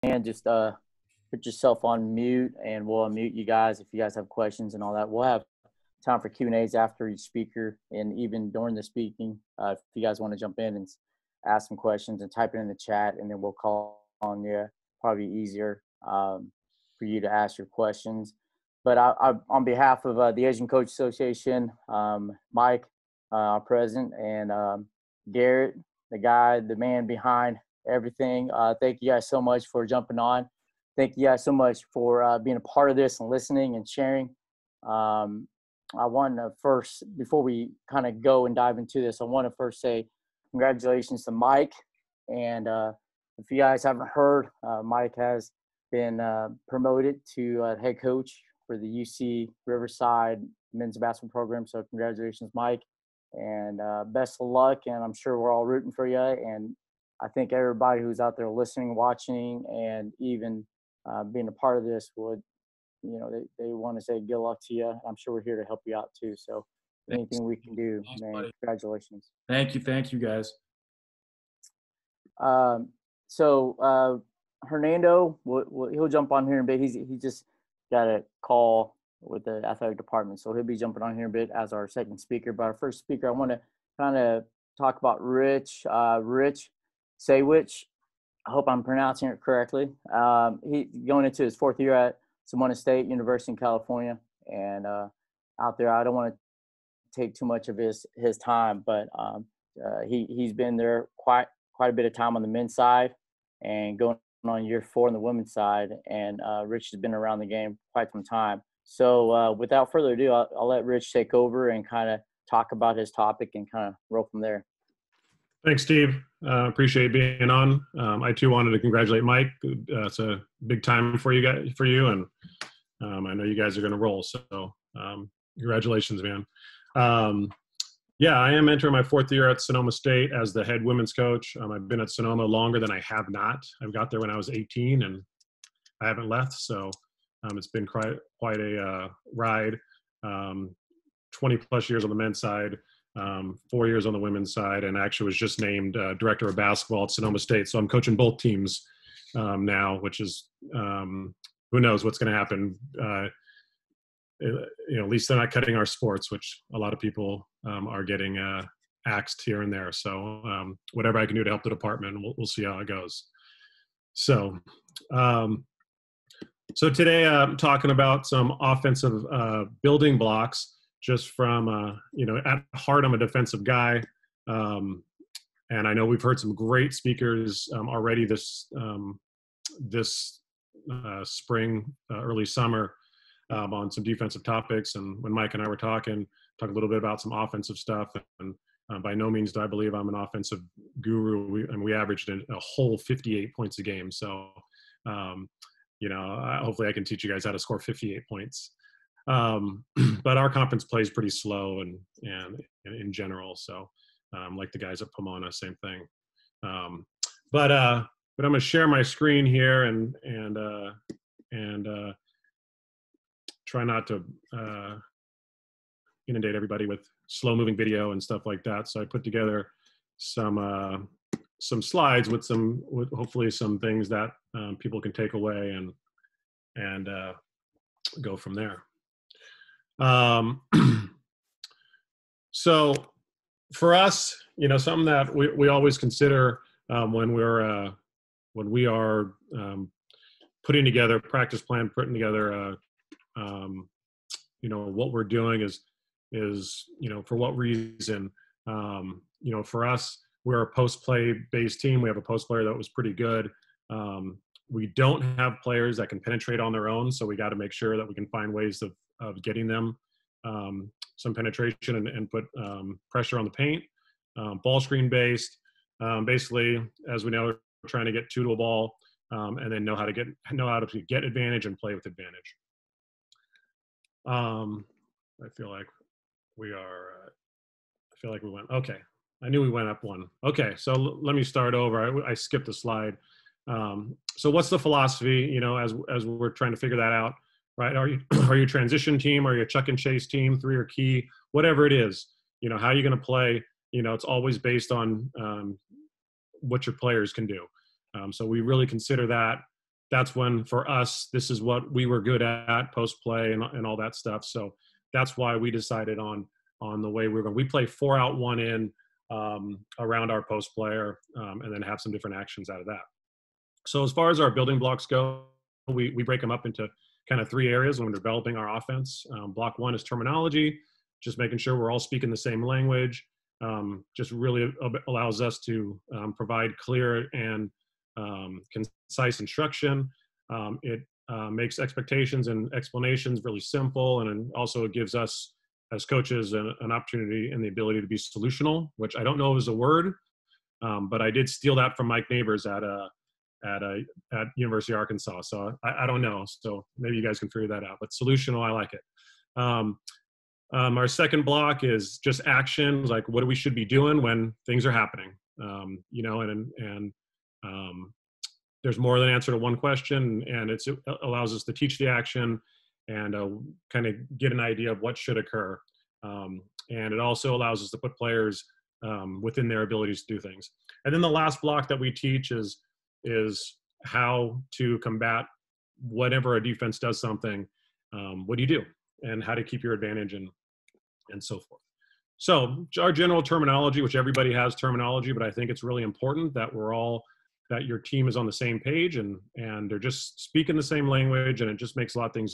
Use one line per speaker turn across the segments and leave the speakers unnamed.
and just put yourself on mute, and we'll unmute you guys if you guys have questions and all that. We'll have time for Q&As after each speaker, and even during the speaking, if you guys want to jump in and ask some questions and type it in the chat, and then we'll call on you. Probably easier for you to ask your questions. But on behalf of the Asian Coach Association, Mike, our president, and Garrett, the man behind everything, thank you guys so much for jumping on. Thank you guys so much for being a part of this and listening and sharing. I want to first, before we kind of go and dive into this, I want to first say congratulations to Mike. And if you guys haven't heard, Mike has been promoted to head coach for the UC Riverside men's basketball program. So congratulations, Mike, and best of luck. And I'm sure we're all rooting for you. And I think everybody who's out there listening, watching, and even being a part of this would, they want to say good luck to you. I'm sure we're here to help you out too. So anything we can do, man, congratulations.
Thank you guys.
So Hernando, he'll jump on here in a bit. He just got a call with the athletic department, so he'll be jumping on here a bit as our second speaker. But our first speaker, I want to kind of talk about Rich Saywich. I hope I'm pronouncing it correctly. He's going into his fourth year at Sonoma State University in California, and out there, I don't want to take too much of his time, but he's been there quite a bit of time on the men's side, and going on year 4 on the women's side. And Rich has been around the game quite some time. So without further ado, I'll let Rich take over and kind of talk about his topic and kind of roll from there.
Thanks, Steve. Appreciate being on. I too wanted to congratulate Mike. It's a big time for you, and I know you guys are going to roll. So congratulations, man. Yeah, I am entering my 4th year at Sonoma State as the head women's coach. I've been at Sonoma longer than I have not. I got there when I was 18, and I haven't left. So it's been quite a ride. 20 plus years on the men's side. 4 years on the women's side, and actually was just named director of basketball at Sonoma State. So I'm coaching both teams now, which is who knows what's going to happen. At least they're not cutting our sports, which a lot of people are getting axed here and there. So whatever I can do to help the department, we'll see how it goes. So today I'm talking about some offensive building blocks. Just from, at heart, I'm a defensive guy. And I know we've heard some great speakers already this spring, early summer, on some defensive topics. And when Mike and I were talking a little bit about some offensive stuff. And by no means do I believe I'm an offensive guru. We averaged a whole 58 points a game. So, hopefully I can teach you guys how to score 58 points. But our conference plays pretty slow and in general. So, like the guys at Pomona, same thing. But I'm going to share my screen here and try not to inundate everybody with slow moving video and stuff like that. So I put together some slides with hopefully some things that people can take away and go from there. So for us, something that we always consider when we are putting together a practice plan, putting together what we're doing is for what reason. For us, we're a post-play based team. We have a post player that was pretty good. We don't have players that can penetrate on their own, so we got to make sure that we can find ways of getting them some penetration and put pressure on the paint. Ball screen based. Basically, as we know, we're trying to get 2 to a ball and then know how to get advantage and play with advantage. I feel like we went, okay. I knew we went up one. Okay, so let me start over. I skipped a slide. So what's the philosophy, as we're trying to figure that out, right? Are you a transition team? Are you a chuck and chase team, 3 or key? Whatever it is, how are you going to play? It's always based on what your players can do. So we really consider that that's when, for us, this is what we were good at, post play and all that stuff. So that's why we decided on the way we're going. We play 4 out, 1 in around our post player, and then have some different actions out of that. So as far as our building blocks go, we break them up into kind of 3 areas when we're developing our offense. Block 1 is terminology, just making sure we're all speaking the same language. Just really allows us to provide clear and concise instruction. It makes expectations and explanations really simple, and also it gives us as coaches an opportunity and the ability to be solutional, which I don't know is a word, but I did steal that from Mike Neighbors at University of Arkansas. So I don't know. So maybe you guys can figure that out. But solutional, I like it. Our second block is just actions, like what we should be doing when things are happening. There's more than answer to one question, and it allows us to teach the action and kind of get an idea of what should occur. And it also allows us to put players within their abilities to do things. And then the last block that we teach is how to combat whenever a defense does something. What do you do, and how to keep your advantage, and so forth. So our general terminology, which everybody has terminology, but I think it's really important that that your team is on the same page and they're just speaking the same language, and it just makes a lot of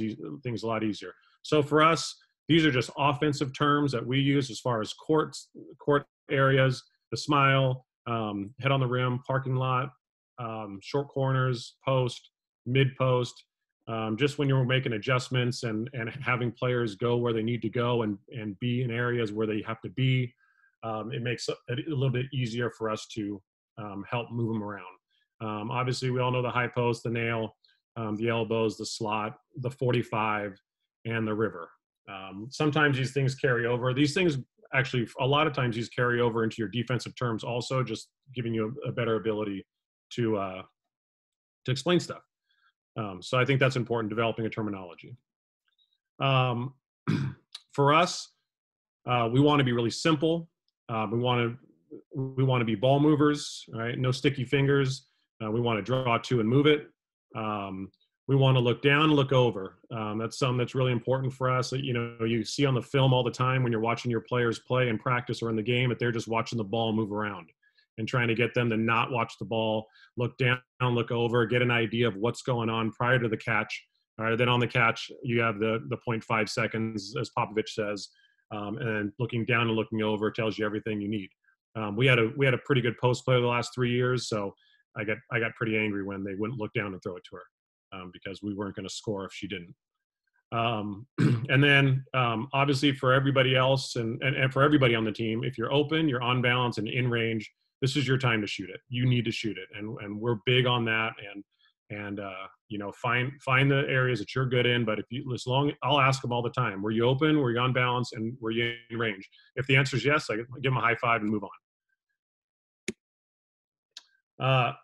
things a lot easier. So for us, these are just offensive terms that we use as far as court areas, the smile, head on the rim, parking lot, short corners, post, mid post. Just when you're making adjustments and having players go where they need to go and be in areas where they have to be, it makes it a little bit easier for us to help move them around. Obviously, we all know the high post, the nail, the elbows, the slot, the 45, and the river. Sometimes these things carry over. These things actually, a lot of times, these carry over into your defensive terms also, just giving you a better ability to explain stuff. So I think that's important, developing a terminology. For us, we want to be really simple. We want to be ball movers, right? No sticky fingers. We want to draw to and move it. We want to look down, look over. That's something that's really important for us. You see on the film all the time when you're watching your players play in practice or in the game, that they're just watching the ball move around and trying to get them to not watch the ball, look down, look over, get an idea of what's going on prior to the catch. All right, then on the catch, you have the 0.5 seconds, as Popovich says, and then looking down and looking over tells you everything you need. We had a pretty good post player the last 3 years, so I got pretty angry when they wouldn't look down and throw it to her, because we weren't going to score if she didn't. And then obviously for everybody else and for everybody on the team, if you're open, you're on balance and in range, this is your time to shoot it. You need to shoot it, and we're big on that. And find the areas that you're good in. But I'll ask them all the time: were you open? Were you on balance? And were you in range? If the answer is yes, I give them a high five and move on.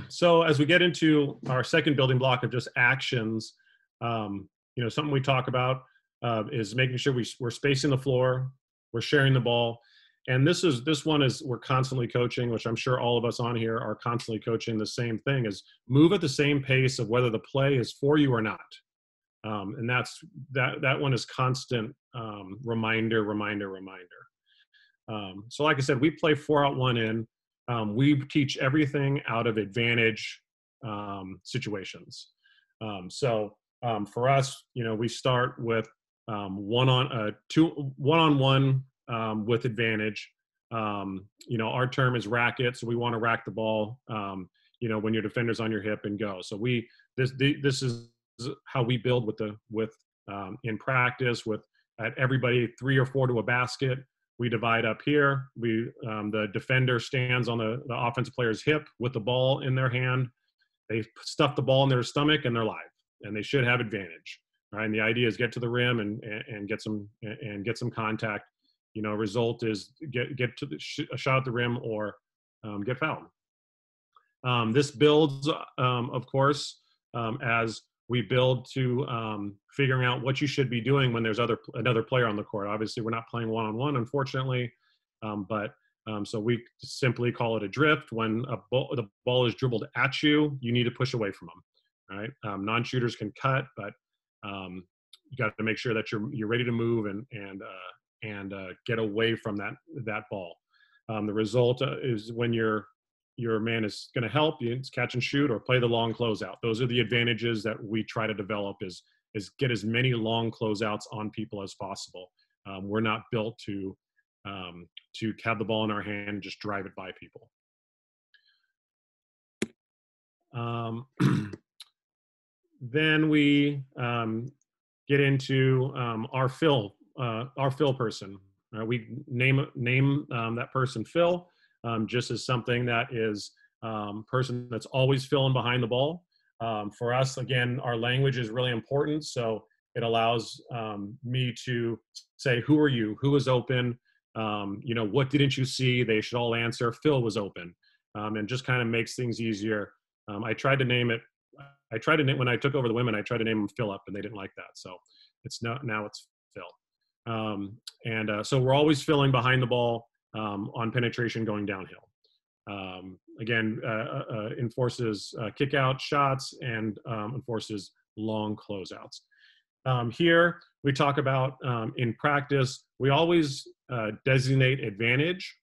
So as we get into our second building block of just actions, something we talk about is making sure we're spacing the floor, we're sharing the ball. And this one is we're constantly coaching, which I'm sure all of us on here are constantly coaching the same thing, is move at the same pace of whether the play is for you or not. And that one is constant reminder. So like I said, we play 4 out, 1 in. We teach everything out of advantage situations. For us, we start with one-on-one with advantage. Our term is racket, so we want to rack the ball. When your defender's on your hip and go. So this is how we build in practice at everybody 3 or 4 to a basket. We divide up here. The defender stands on the offensive player's hip with the ball in their hand. They stuff the ball in their stomach and they're live, and they should have advantage. Right? And the idea is get to the rim and get some contact. Result is get to a shot at the rim or get fouled. This builds, of course, as we build to figuring out what you should be doing when there's another player on the court. Obviously, we're not playing one-on-one, unfortunately, so we simply call it a drift. When the ball is dribbled at you, you need to push away from them. right? Non-shooters can cut, but you got to make sure that you're ready to move and get away from that ball. The result is when your man is going to help you, it's catch and shoot or play the long closeout. Those are the advantages that we try to develop is get as many long closeouts on people as possible. We're not built to have the ball in our hand and just drive it by people. Then we get into our fill person. We name that person Phil, just as something that is person that's always filling behind the ball. For us, again, our language is really important, so it allows me to say, "Who are you? Who was open? What didn't you see?" They should all answer, "Phil was open," and just kind of makes things easier. I tried to name it. When I took over the women, I tried to name them Philip, and they didn't like that. So now it's Phil. So we're always filling behind the ball on penetration going downhill. Again, enforces kick out shots and enforces long closeouts. Here we talk about in practice, we always designate advantage,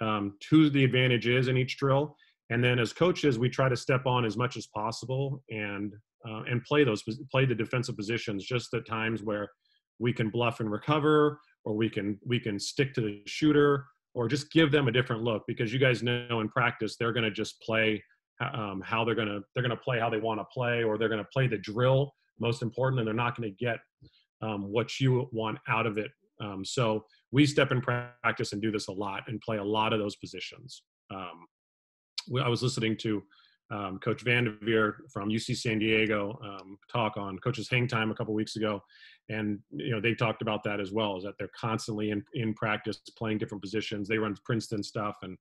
who the advantage is in each drill. And then as coaches, we try to step on as much as possible and play the defensive positions, just at times where we can bluff and recover, or we can stick to the shooter, or just give them a different look, because you guys know in practice they're going to just play how they're going to play how they want to play, or they're going to play the drill most important, and they're not going to get what you want out of it. So we step in practice and do this a lot and play a lot of those positions. I was listening to Coach Vanderveer from UC San Diego talk on Coach's Hang Time a couple weeks ago, and they talked about that as well, is that they're constantly in practice playing different positions. They run Princeton stuff, and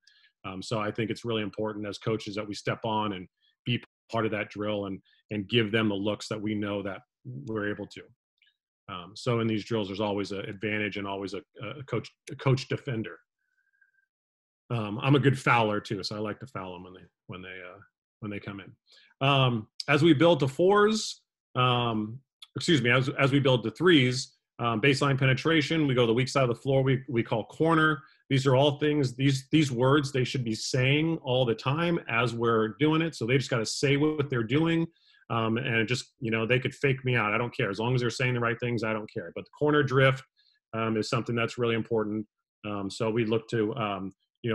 so I think it's really important as coaches that we step on and be part of that drill and give them the looks that we know that we're able to. So in these drills, there's always an advantage and always a coach defender. I'm a good fouler too, so I like to foul them when they come in. As we build to fours, as we build to threes, baseline penetration, we go to the weak side of the floor. We call corner. These are all things. These words they should be saying all the time as we're doing it. So they just got to say what they're doing, and just they could fake me out. I don't care, as long as they're saying the right things. I don't care. But the corner drift is something that's really important. So we look to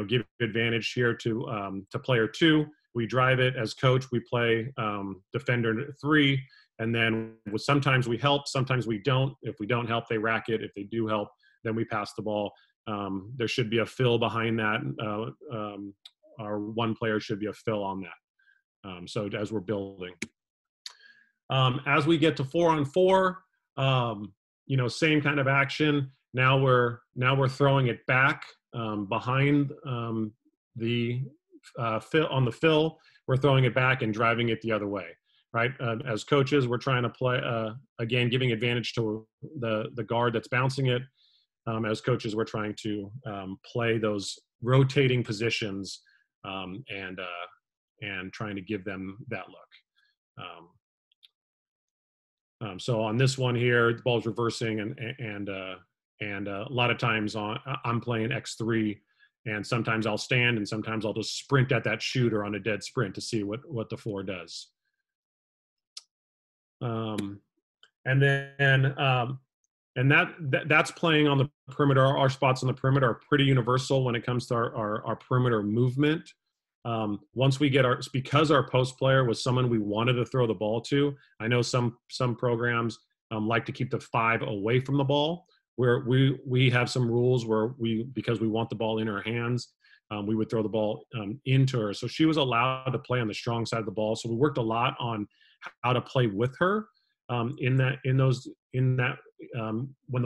give advantage here to player 2. We drive it as coach. We play defender 3, and then sometimes we help, sometimes we don't. If we don't help, they rack it. If they do help, then we pass the ball. There should be a fill behind that. Our one player should be a fill on that. So as we're building, as we get to 4-on-4, same kind of action. Now we're throwing it back behind the fill on the fill. We're throwing it back and driving it the other way, right? As coaches, we're trying to play again, giving advantage to the guard that's bouncing it. As coaches, we're trying to play those rotating positions and trying to give them that look. So on this one here, the ball's reversing, and a lot of times I'm playing X3, and sometimes I'll stand, and sometimes I'll just sprint at that shooter on a dead sprint to see what the 4 does. That's playing on the perimeter. Our spots on the perimeter are pretty universal when it comes to our perimeter movement. Once we get because our post player was someone we wanted to throw the ball to. I know some programs like to keep the 5 away from the ball, where we have some rules where because we want the ball in her hands, we would throw the ball into her. So she was allowed to play on the strong side of the ball. So we worked a lot on how to play with her when the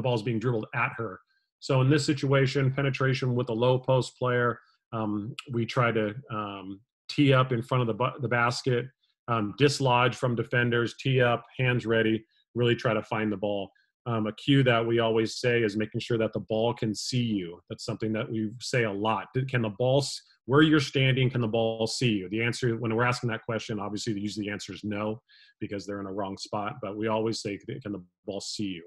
ball is being dribbled at her. So in this situation, penetration with a low post player, we try to tee up in front of the basket, dislodge from defenders, tee up, hands ready, really try to find the ball. A cue that we always say is making sure that the ball can see you. That's something that we say a lot. Can the ball, where you're standing, can the ball see you? The answer, when we're asking that question, obviously usually the answer is no, because they're in a wrong spot, but we always say, can the ball see you?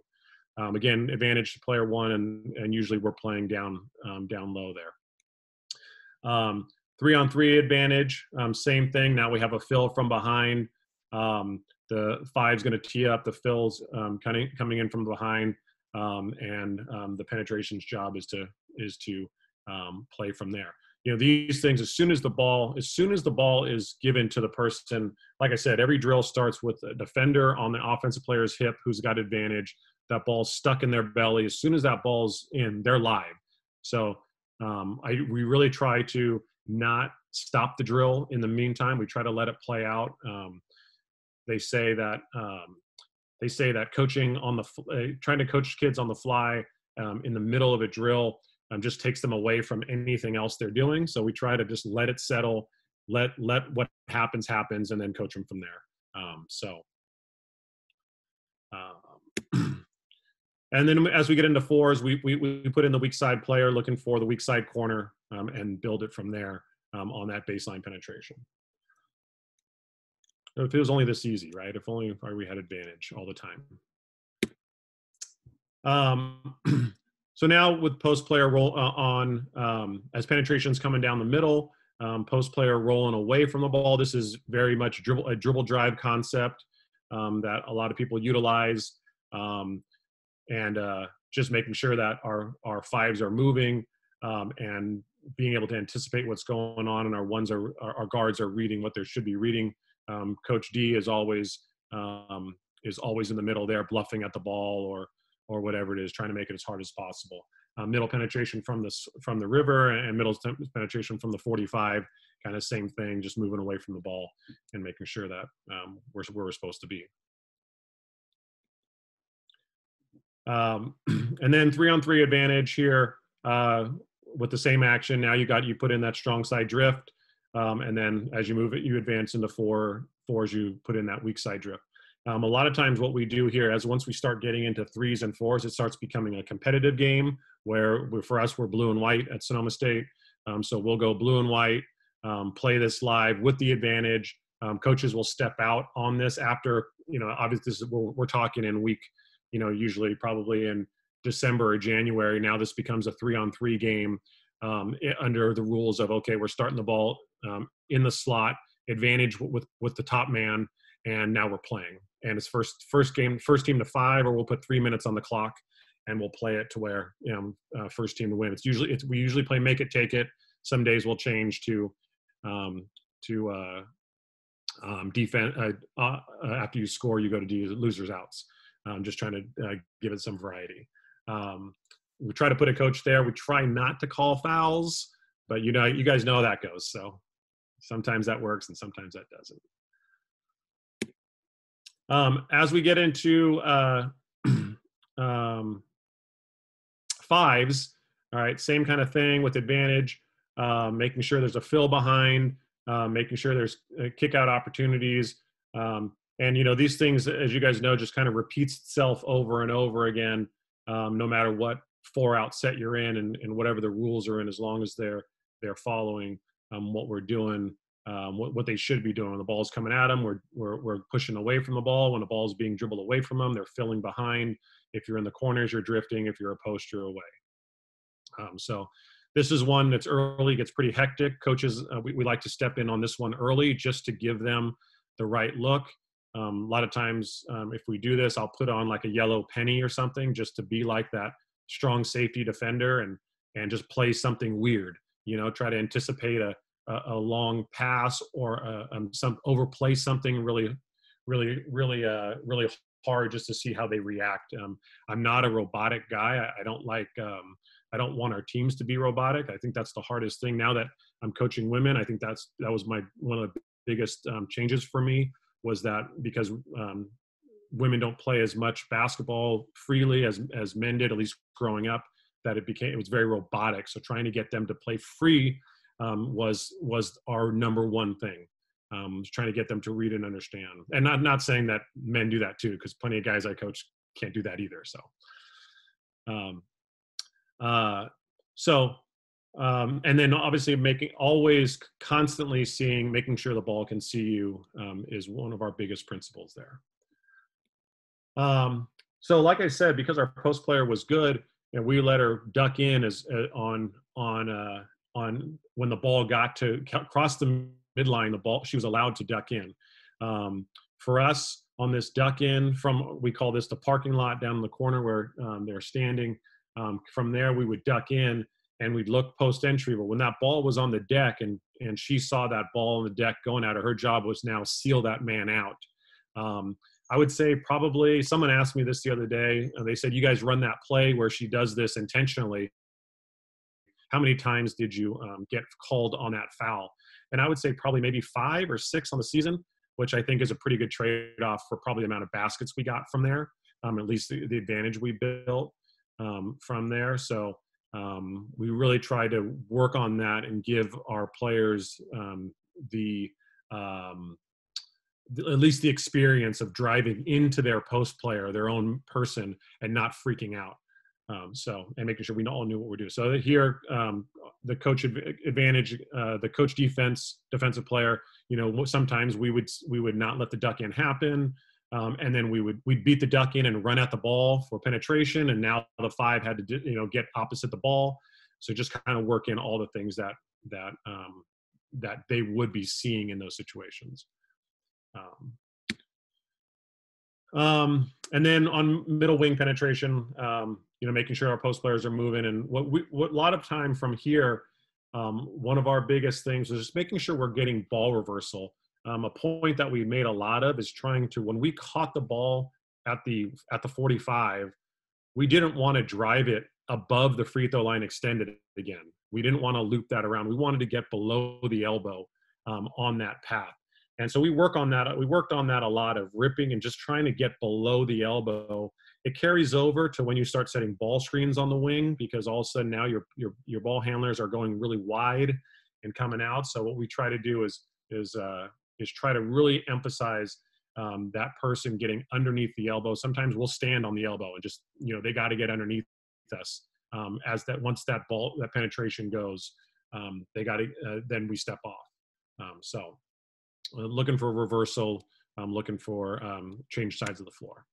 Again, advantage to player one, and usually we're playing down low there. 3-on-3 advantage, same thing. Now we have a fill from behind. The five's going to tee up. The fill's coming in from behind, and the penetration's job is to play from there. You know, these things, as soon as the ball is given to the person, like I said, every drill starts with a defender on the offensive player's hip who's got advantage. That ball's stuck in their belly. As soon as that ball's in, they're live. So we really try to not stop the drill in the meantime. We try to let it play out. They say that coaching on trying to coach kids on the fly in the middle of a drill just takes them away from anything else they're doing. So we try to just let it settle, let what happens, and then coach them from there. And then as we get into fours, we put in the weak side player, looking for the weak side corner, and build it from there on that baseline penetration. If it was only this easy, right? If only we had advantage all the time. So now with post player roll as penetration's coming down the middle, post player rolling away from the ball. This is very much a dribble drive concept that a lot of people utilize. And just making sure that our fives are moving and being able to anticipate what's going on, and our guards are reading what they should be reading. Coach D is always in the middle there, bluffing at the ball or whatever it is, trying to make it as hard as possible. Middle penetration from the river, and middle penetration from the 45, kind of same thing, just moving away from the ball and making sure that we're where we're supposed to be. And then 3-on-3 advantage here with the same action. Now you put in that strong side drift, and then as you move it, you advance into fours. You put in that weak side drift. A lot of times, what we do here, once we start getting into 3s and 4s, it starts becoming a competitive game where for us, we're blue and white at Sonoma State. So we'll go blue and white, play this live with the advantage. Coaches will step out on this after, obviously we're talking in week. Usually probably in December or January. Now this becomes a 3-on-3 game under the rules of, okay, we're starting the ball in the slot, advantage with the top man, and now we're playing. And it's first team to 5, or we'll put 3 minutes on the clock, and we'll play it to where first team to win. We usually play make it, take it. Some days we'll change to defense. After you score, you go to losers outs. Just trying to give it some variety. We try to put a coach there. We try not to call fouls, but you guys know how that goes. So sometimes that works and sometimes that doesn't. As we get into 5s, all right, same kind of thing with advantage, making sure there's a fill behind, making sure there's kick out opportunities. And, these things, as you guys know, just kind of repeats itself over and over again, no matter what 4-out set you're in and whatever the rules are in, as long as they're following what we're doing, what they should be doing. When the ball's coming at them, we're pushing away from the ball. When the ball's being dribbled away from them, they're filling behind. If you're in the corners, you're drifting. If you're a post, you're away. So this is one that's early, gets pretty hectic. Coaches, we like to step in on this one early just to give them the right look. A lot of times, if we do this, I'll put on like a yellow penny or something just to be like that strong safety defender and just play something weird. Try to anticipate a long pass or overplay something really hard just to see how they react. I'm not a robotic guy. I don't want our teams to be robotic. I think that's the hardest thing. Now that I'm coaching women, I think that was one of the biggest changes for me. Was that because women don't play as much basketball freely as men did, at least growing up, that it was very robotic. So trying to get them to play free was our number one thing. Trying to get them to read and understand. And not saying that men do that too, because plenty of guys I coach can't do that either. So And then obviously always constantly making sure the ball can see you is one of our biggest principles there. So like I said, because our post player was good, and we let her duck in on when the ball got to cross the midline, she was allowed to duck in. For us on this duck in we call this the parking lot down in the corner where they're standing. From there, we would duck in and we'd look post entry. But when that ball was on the deck and she saw that ball on the deck going at her job was now seal that man out. I would say probably someone asked me this the other day. They said, you guys run that play where she does this intentionally. How many times did you get called on that foul? And I would say probably maybe 5 or 6 on the season, which I think is a pretty good trade-off for probably the amount of baskets we got from there, at least the advantage we built from there. So we really try to work on that and give our players at least the experience of driving into their post player, their own person, and not freaking out. And making sure we all knew what we're doing. So here, the coach advantage, the coach defensive player, sometimes we would not let the duck in happen. And then we'd beat the duck in and run at the ball for penetration. And now the 5 had to, get opposite the ball. So just kind of work in all the things that they would be seeing in those situations. And then on middle wing penetration, making sure our post players are moving. And what a lot of time from here, one of our biggest things is just making sure we're getting ball reversal. A point that we made a lot of is trying to, when we caught the ball at the 45, we didn't want to drive it above the free throw line extended again. We didn't want to loop that around. We wanted to get below the elbow on that path. And so we worked on that a lot, of ripping and just trying to get below the elbow. It carries over to when you start setting ball screens on the wing, because all of a sudden now your ball handlers are going really wide and coming out. So what we try to do is try to really emphasize that person getting underneath the elbow. Sometimes we'll stand on the elbow and just, they got to get underneath us once that penetration goes, they got to, then we step off. Looking for reversal, looking for change sides of the floor.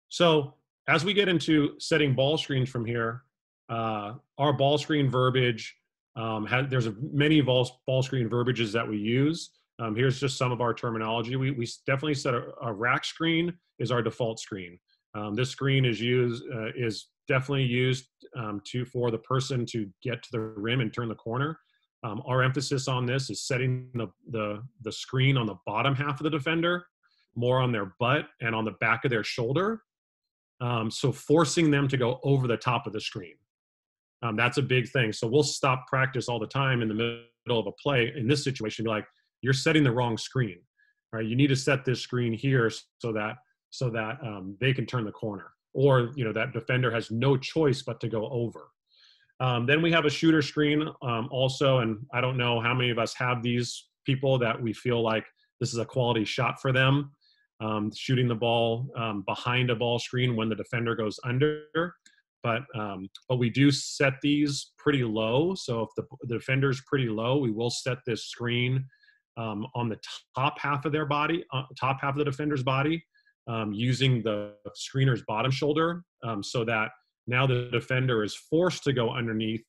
So as we get into setting ball screens from here, our ball screen verbiage, there's many ball screen verbiages that we use. Here's just some of our terminology. We definitely set a rack screen is our default screen. This screen is definitely used for the person to get to the rim and turn the corner. Our emphasis on this is setting the screen on the bottom half of the defender, more on their butt and on the back of their shoulder. So forcing them to go over the top of the screen. That's a big thing. So we'll stop practice all the time in the middle of a play in this situation, be like, you're setting the wrong screen, right? You need to set this screen here so that they can turn the corner, or, that defender has no choice but to go over. Then we have a shooter screen also, and I don't know how many of us have these people that we feel like this is a quality shot for them, shooting the ball behind a ball screen when the defender goes under. But we do set these pretty low. So if the defender's pretty low, we will set this screen on the top half of their body, top half of the defender's body, using the screener's bottom shoulder, so that now the defender is forced to go underneath,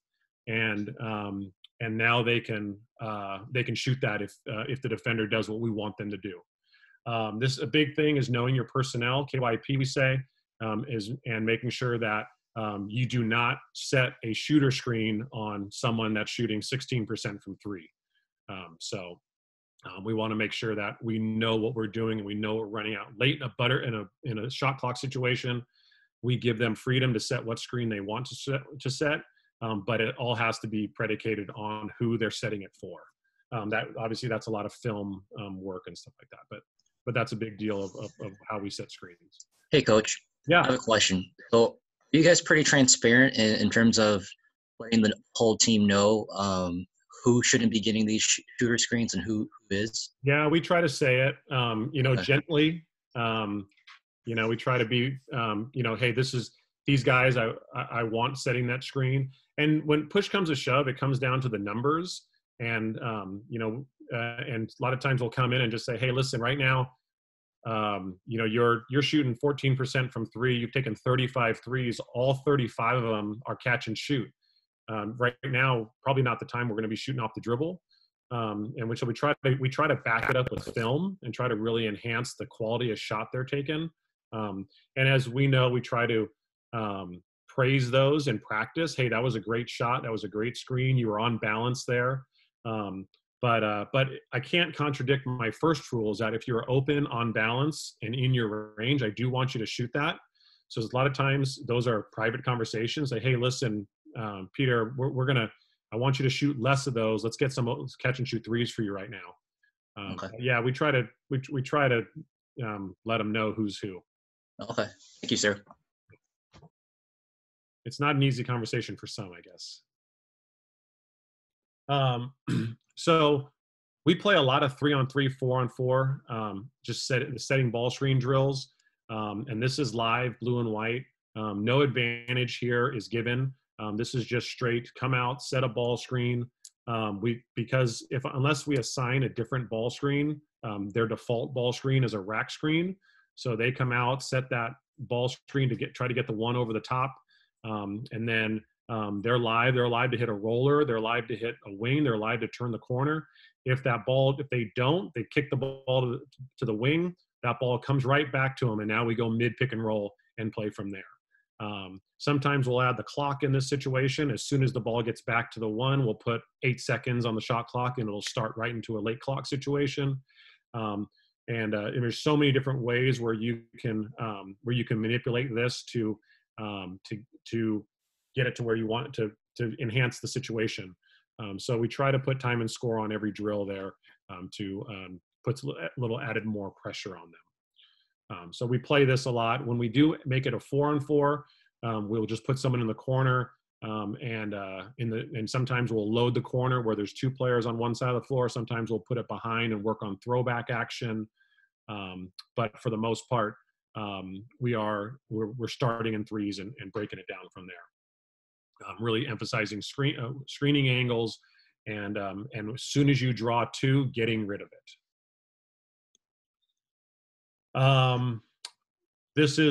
and now they can shoot that if the defender does what we want them to do. A big thing is knowing your personnel, KYP we say, and making sure that you do not set a shooter screen on someone that's shooting 16% from 3. We want to make sure that we know what we're doing and we know we're running out late in a shot clock situation. We give them freedom to set what screen they want to set, but it all has to be predicated on who they're setting it for. That's a lot of film work and stuff like that, but that's a big deal of how we set screens.
Hey, Coach.
Yeah.
I have a question. So are you guys pretty transparent in terms of letting the whole team know who shouldn't be getting these shooter screens and who is?
Yeah, we try to say it,
Okay.
gently. We try to be, hey, this is these guys I want setting that screen. And when push comes to shove, it comes down to the numbers. And, and a lot of times we'll come in and just say, hey, listen, right now, you're shooting 14% from three. You've taken 35 threes. All 35 of them are catch and shoot. Right now, probably not the time we're going to be shooting off the dribble. And we try to back it up with film and try to really enhance the quality of shot they're taking. And as we know, we try to praise those in practice. Hey, that was a great shot. That was a great screen. You were on balance there. But I can't contradict my first rule, is that if you're open, on balance, and in your range, I do want you to shoot that. So a lot of times those are private conversations. Like, hey, listen, Peter, I want you to shoot less of those. Let's get some catch and shoot threes for you right now.
Okay.
Yeah, we try to let them know who's who.
Okay. Thank you, sir.
It's not an easy conversation for some, I guess. So we play a lot of 3-on-3, 4-on-4, just setting ball screen drills. And this is live, blue and white. No advantage here is given. This is just straight come out, set a ball screen. Because unless we assign a different ball screen, their default ball screen is a rack screen. So they come out, set that ball screen to try to get the one over the top. And then they're live to hit a roller. They're live to hit a wing. They're live to turn the corner. If they don't, they kick the ball to the wing. That ball comes right back to them. And now we go mid pick and roll and play from there. Sometimes we'll add the clock in this situation. As soon as the ball gets back to the one, we'll put 8 seconds on the shot clock and it'll start right into a late clock situation. And there's so many different ways where you can manipulate this to get it to where you want it to enhance the situation. So we try to put time and score on every drill there to put a little added more pressure on them. So we play this a lot. When we do make it a 4-on-4, we'll just put someone in the corner, and sometimes we'll load the corner where there's 2 players on one side of the floor. Sometimes we'll put it behind and work on throwback action. But for the most part, we're starting in threes and breaking it down from there. Really emphasizing screening angles, and as soon as you draw 2, getting rid of it.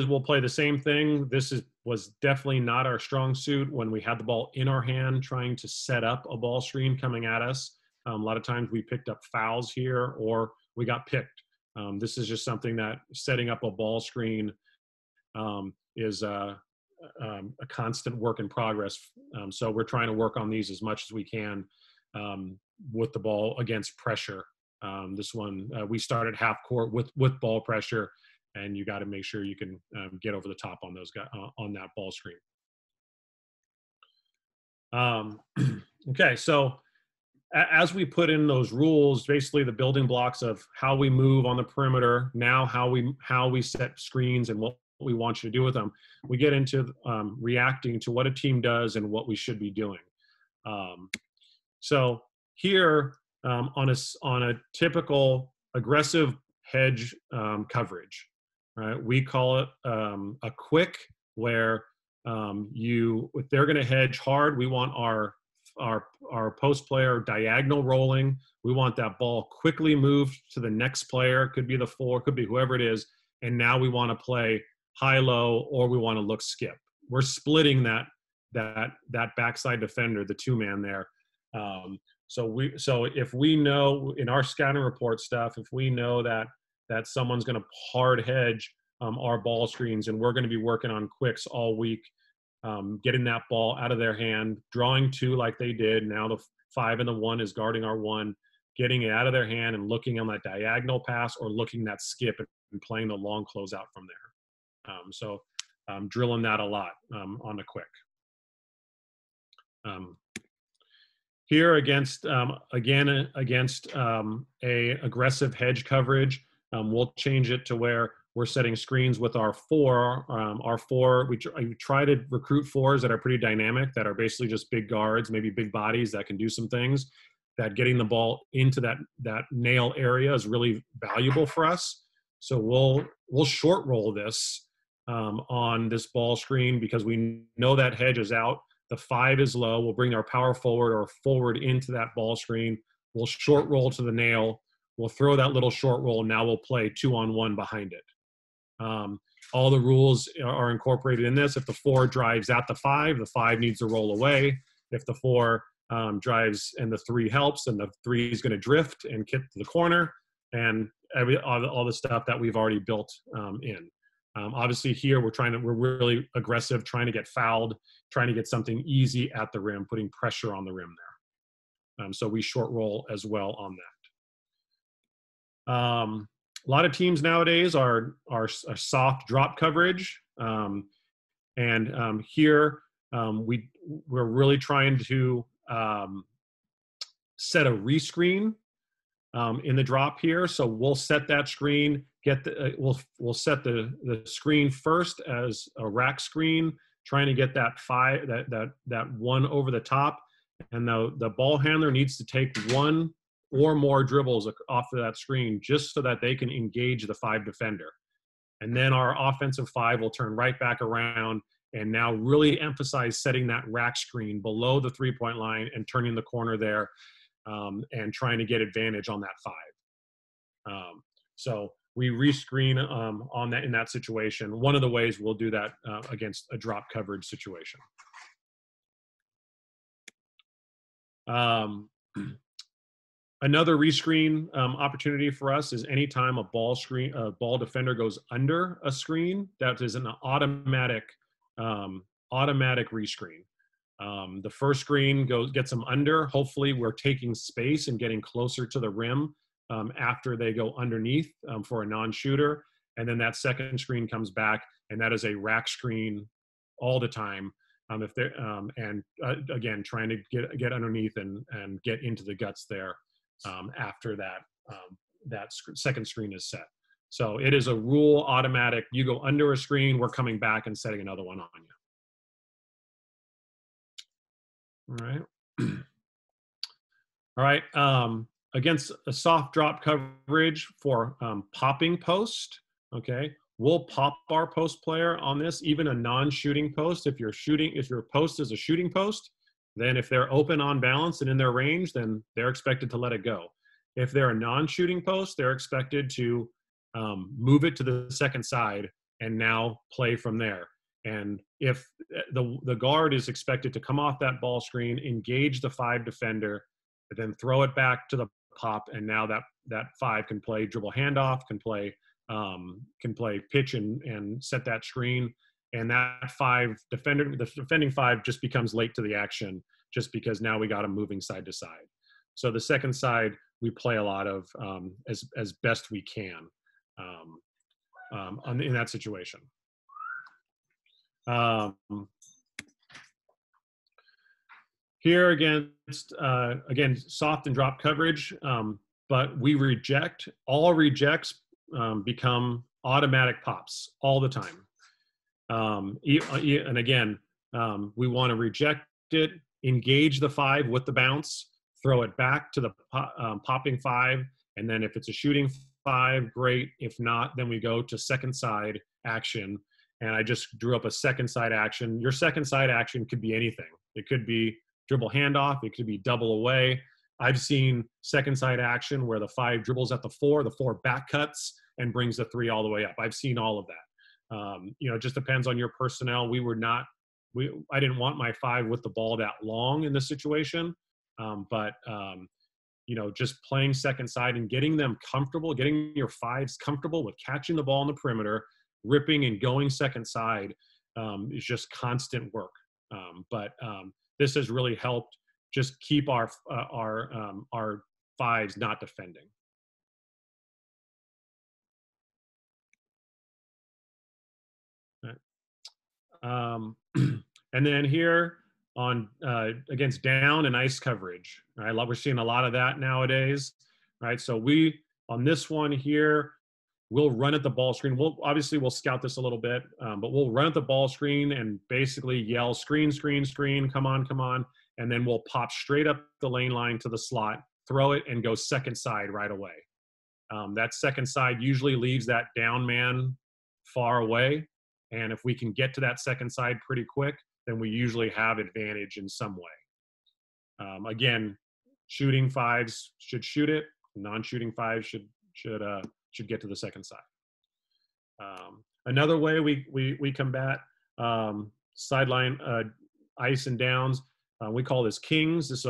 We'll play the same thing. Was definitely not our strong suit when we had the ball in our hand, trying to set up a ball screen coming at us. A lot of times we picked up fouls here, or we got picked. This is just something that setting up a ball screen is a constant work in progress. So we're trying to work on these as much as we can with the ball against pressure. This one, we started half court with ball pressure, and you got to make sure you can get over the top on those guys on that ball screen. Okay, so as we put in those rules, basically the building blocks of how we move on the perimeter, now how we set screens and what we want you to do with them, we get into reacting to what a team does and what we should be doing. So here on a typical aggressive hedge coverage, right? We call it a quick, where if they're going to hedge hard, we want our post player diagonal rolling. We want that ball quickly moved to the next player. It could be the 4, could be whoever it is. And now we want to play high-low, or we want to look skip. We're splitting that backside defender, the 2-man there. So if we know in our scouting report stuff, if we know that someone's going to hard hedge our ball screens, and we're going to be working on quicks all week, getting that ball out of their hand, drawing 2 like they did. Now the 5 and the 1 is guarding our 1, getting it out of their hand and looking on that diagonal pass, or looking that skip and playing the long closeout from there. So drilling that a lot on the quick. Here against a aggressive hedge coverage, we'll change it to where we're setting screens with our 4. Our 4, we try to recruit 4s that are pretty dynamic, that are basically just big guards, maybe big bodies that can do some things. That getting the ball into that nail area is really valuable for us. So we'll short roll this on this ball screen because we know that hedge is out. The 5 is low. We'll bring our power forward or forward into that ball screen. We'll short roll to the nail. We'll throw that little short roll. Now we'll play 2-on-1 behind it. All the rules are incorporated in this. If the 4 drives at the 5 needs to roll away. If the 4 drives and the 3 helps, then the 3 is going to drift and kick to the corner, and all the stuff that we've already built in. Obviously here we're really aggressive, trying to get fouled, trying to get something easy at the rim, putting pressure on the rim there. So we short roll as well on that. A lot of teams nowadays are soft drop coverage, and here we're really trying to set a rescreen in the drop here. So we'll set that screen, we'll set the screen first as a rack screen, trying to get that 5, that 1 over the top, and the ball handler needs to take 1 or more dribbles off of that screen just so that they can engage the 5 defender. And then our offensive 5 will turn right back around and now really emphasize setting that rack screen below the 3-point line and turning the corner there, and trying to get advantage on that 5. So we rescreen on that in that situation. One of the ways we'll do that against a drop coverage situation. Another rescreen opportunity for us is anytime a ball defender goes under a screen, that is an automatic rescreen. The first screen gets them under. Hopefully we're taking space and getting closer to the rim after they go underneath for a non-shooter. And then that second screen comes back, and that is a rack screen all the time. If they're again, trying to get underneath and get into the guts there after that second screen is set. So it is a rule automatic. You go under a screen, we're coming back and setting another one on you. All right. All right. Against a soft drop coverage for popping post, okay, we'll pop our post player on this, even a non-shooting post. If your post is a shooting post, then if they're open on balance and in their range, then they're expected to let it go. If they're a non-shooting post, they're expected to move it to the second side and now play from there. And if the guard is expected to come off that ball screen, engage the 5 defender, but then throw it back to the pop, and now that 5 can play dribble handoff, can play pitch and set that screen. And that 5 defender, the defending 5 just becomes late to the action just because now we got them moving side to side. So the second side we play a lot of as best we can in that situation. Here again, soft and drop coverage, but we reject. All rejects become automatic pops all the time. And again, we want to reject it, engage the 5 with the bounce, throw it back to the popping 5, and then if it's a shooting 5, great. If not, then we go to second side action. And I just drew up a second side action. Your second side action could be anything. It could be dribble handoff. It could be double away. I've seen second side action where the 5 dribbles at the 4 back cuts and brings the 3 all the way up. I've seen all of that. It just depends on your personnel. I didn't want my 5 with the ball that long in this situation. But just playing second side and getting them comfortable, getting your 5s comfortable with catching the ball on the perimeter, ripping and going second side is just constant work. But this has really helped just keep our 5s not defending. And then here on against down and ice coverage, right? We're seeing a lot of that nowadays, right? So on this one here, we'll run at the ball screen. We'll scout this a little bit, but we'll run at the ball screen and basically yell screen, screen, screen, come on, come on. And then we'll pop straight up the lane line to the slot, throw it, and go second side right away. That second side usually leaves that down man far away. And if we can get to that second side pretty quick, then we usually have advantage in some way. Again, shooting fives should shoot it. Non-shooting fives should get to the second side. Another way we combat sideline ice and downs, we call this kings. This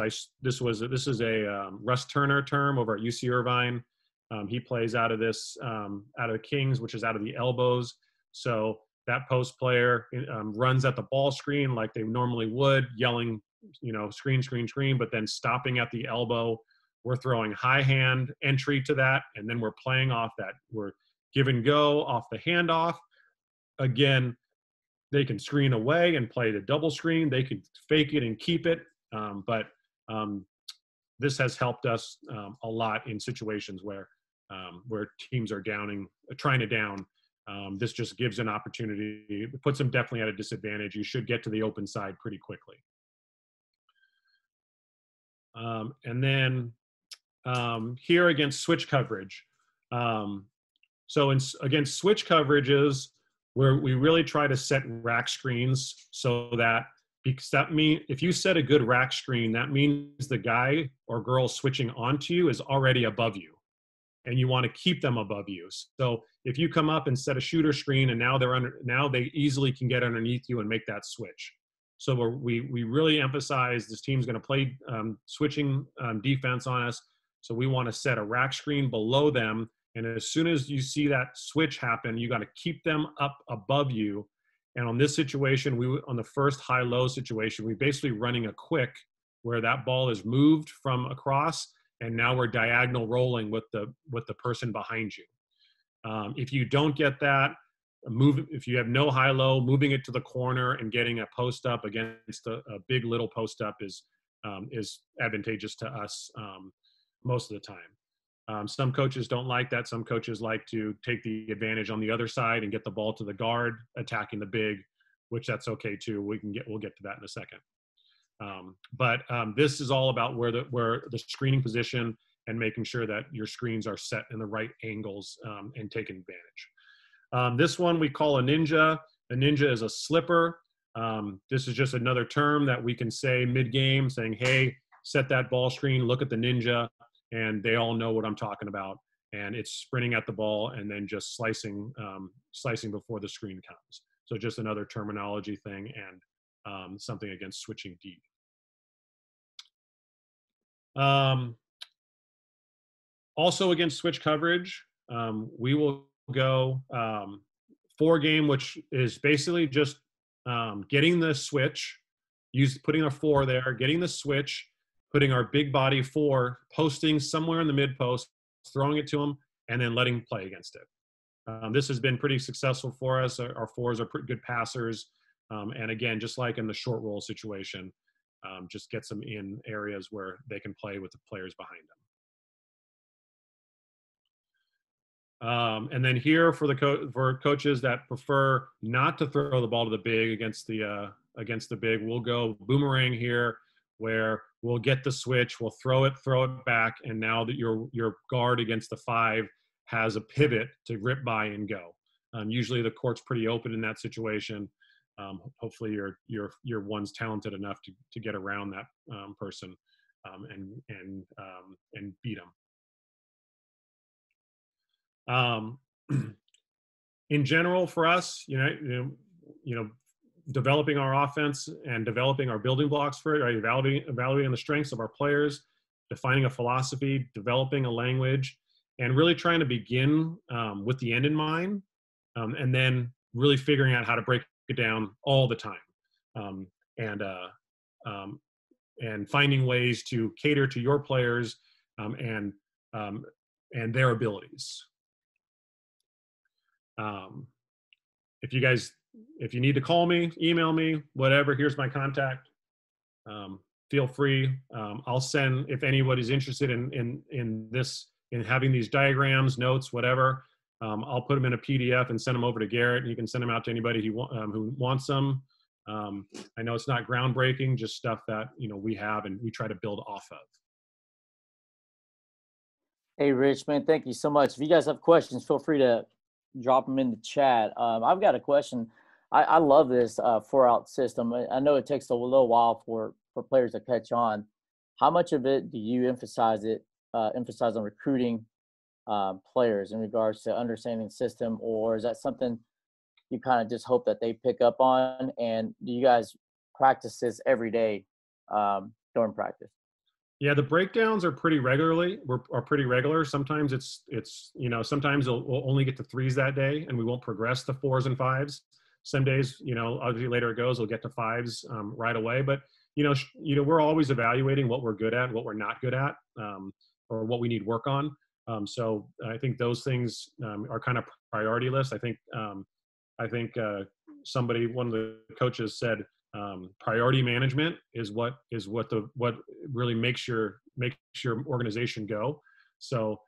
is a Russ Turner term over at UC Irvine. He plays out of the kings, which is out of the elbows. So that post player runs at the ball screen like they normally would, yelling, screen, screen, screen, but then stopping at the elbow. We're throwing high hand entry to that, and then we're playing off that. We're give and go off the handoff. Again, they can screen away and play the double screen. They could fake it and keep it. But this has helped us a lot in situations where teams are trying to down. This just gives an opportunity. It puts them definitely at a disadvantage. You should get to the open side pretty quickly. And then here against switch coverage. So against switch coverages, where we really try to set rack screens so that, because that means if you set a good rack screen, that means the guy or girl switching onto you is already above you, and you want to keep them above you. So if you come up and set a shooter screen and now they easily can get underneath you and make that switch. So we really emphasize this team's going to play switching defense on us. So we want to set a rack screen below them. And as soon as you see that switch happen, you got to keep them up above you. And on this situation, on the first high-low situation, we basically running a quick where that ball is moved from across, and now we're diagonal rolling with the person behind you. If you don't get that, if you have no high-low, moving it to the corner and getting a post up against a big little post up is advantageous to us most of the time. Some coaches don't like that. Some coaches like to take the advantage on the other side and get the ball to the guard, attacking the big, which that's okay too. We'll get to that in a second. But this is all about where the screening position and making sure that your screens are set in the right angles and taking advantage. This one we call a ninja. A ninja is a slipper. This is just another term that we can say mid-game, saying, hey, set that ball screen, look at the ninja, and they all know what I'm talking about. And it's sprinting at the ball and then just slicing before the screen comes. So just another terminology thing and something against switching deep. Also against switch coverage, we will go 4-game, which is basically just getting the switch, putting our 4 there, getting the switch, putting our big body 4, posting somewhere in the mid post, throwing it to them, and then letting play against it. This has been pretty successful for us. Our 4s are pretty good passers. And again, just like in the short roll situation, just gets them in areas where they can play with the players behind them. And then here for coaches that prefer not to throw the ball to the big against the big, we'll go boomerang here, where we'll get the switch, we'll throw it back, and now that your guard against the 5 has a pivot to rip by and go. Usually the court's pretty open in that situation. Hopefully your one's talented enough to get around that person and beat them. In general, for us, developing our offense and developing our building blocks for it, right? Evaluating the strengths of our players, defining a philosophy, developing a language, and really trying to begin with the end in mind, and then really figuring out how to break it down all the time, and finding ways to cater to your players and their abilities. If you need to call me, email me, whatever, here's my contact. Feel free. I'll send, if anybody's interested in having these diagrams, notes, whatever, I'll put them in a PDF and send them over to Garrett, and you can send them out to anybody who wants them. I know it's not groundbreaking, just stuff that we have and we try to build off of.
Hey, Rich, man, thank you so much. If you guys have questions, feel free to drop them in the chat. I've got a question. I love this 4-out system. I know it takes a little while for players to catch on. How much of it do you emphasize on recruiting players in regards to understanding the system, or is that something you kind of just hope that they pick up on? And do you guys practice this every day during practice?
Yeah, the breakdowns are pretty regular. Sometimes it's sometimes we'll only get to threes that day, and we won't progress to fours and fives. Some days, obviously later it goes, we'll get to fives right away. But we're always evaluating what we're good at, what we're not good at, or what we need work on. So I think those things are kind of priority list. I think one of the coaches said, priority management is what really makes your organization go. So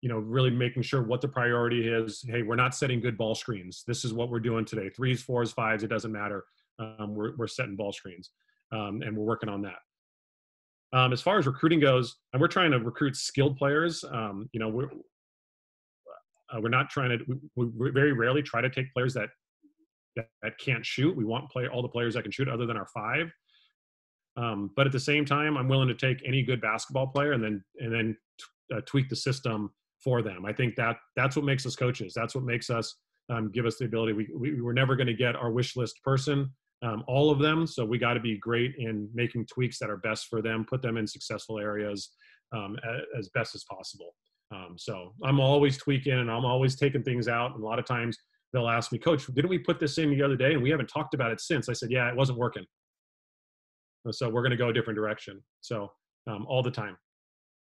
really making sure what the priority is. Hey, we're not setting good ball screens. This is what we're doing today. Threes, fours, fives, it doesn't matter. We're setting ball screens, and we're working on that. As far as recruiting goes, and we're trying to recruit skilled players. We're not trying to. We very rarely try to take players that can't shoot. We want all the players that can shoot, other than our 5. But at the same time, I'm willing to take any good basketball player and then tweak the system for them. I think that's what makes us coaches. That's what makes us give us the ability. We're never going to get our wish list person, all of them. So we got to be great in making tweaks that are best for them, put them in successful areas as best as possible. So I'm always tweaking, and I'm always taking things out. And a lot of times they'll ask me, Coach, didn't we put this in the other day and we haven't talked about it since? I said, yeah, it wasn't working. So we're going to go a different direction. So all the time.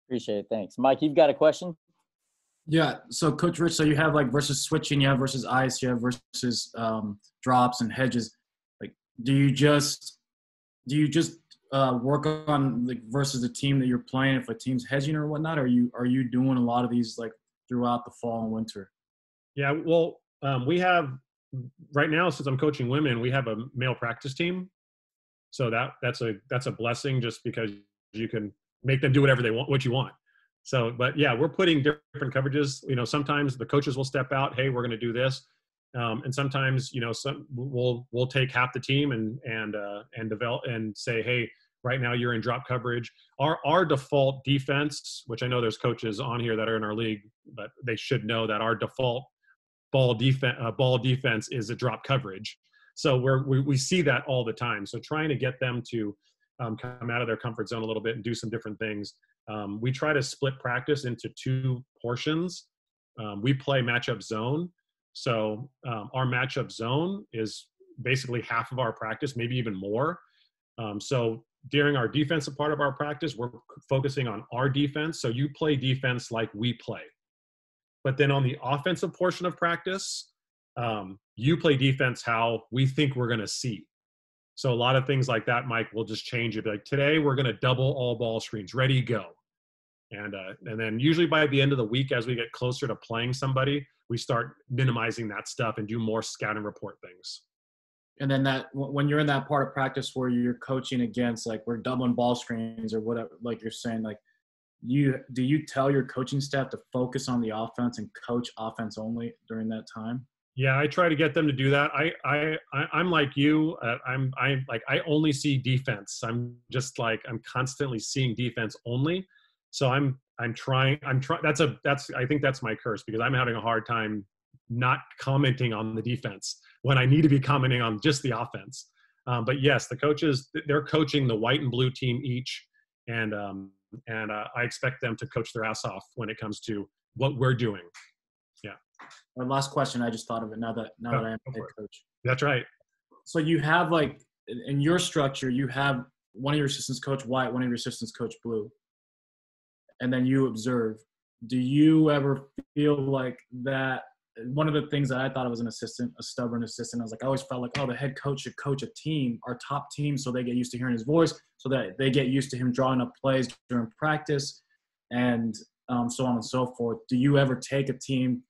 Appreciate it. Thanks. Mike, you've got a question?
Yeah. So Coach Rich, so you have like versus switching, you have versus ice, you have versus drops and hedges. Like, do you just work on like versus the team that you're playing if a team's hedging or whatnot? Or are you doing a lot of these like throughout the fall and winter?
Yeah. Well, we have right now, since I'm coaching women, we have a male practice team. So that's a blessing, just because you can make them do whatever they want, what you want. So, but yeah, we're putting different coverages. Sometimes the coaches will step out. Hey, we're going to do this, and sometimes we'll take half the team and develop and say, hey, right now you're in drop coverage. Our default defense, which I know there's coaches on here that are in our league, but they should know that our default ball defense is a drop coverage. So we see that all the time. So trying to get them to come out of their comfort zone a little bit and do some different things. We try to split practice into 2 portions. We play matchup zone. So our matchup zone is basically half of our practice, maybe even more. So during our defensive part of our practice, we're focusing on our defense. So you play defense like we play. But then on the offensive portion of practice, you play defense how we think we're going to see. So a lot of things like that, Mike, will just change it. Like, today we're going to double all ball screens, ready, go. And then usually by the end of the week, as we get closer to playing somebody, we start minimizing that stuff and do more scout and report things.
And then that when you're in that part of practice where you're coaching against, like, we're doubling ball screens or whatever, like you're saying, like, do you tell your coaching staff to focus on the offense and coach offense only during that time?
Yeah, I try to get them to do that. I'm like you. I only see defense. I'm constantly seeing defense only. So I'm trying. I think that's my curse, because I'm having a hard time not commenting on the defense when I need to be commenting on just the offense. But yes, the coaches, they're coaching the white and blue team each, and I expect them to coach their ass off when it comes to what we're doing. Yeah.
Our last question, I just thought of it now that I am head coach.
That's right.
So you have, like, in your structure, you have one of your assistants coach white, one of your assistants coach blue, and then you observe. Do you ever feel like that? One of the things that I thought of as an assistant, a stubborn assistant, I always felt like, the head coach should coach a team, our top team, so they get used to hearing his voice, so that they get used to him drawing up plays during practice, and so on and so forth. Do you ever take a team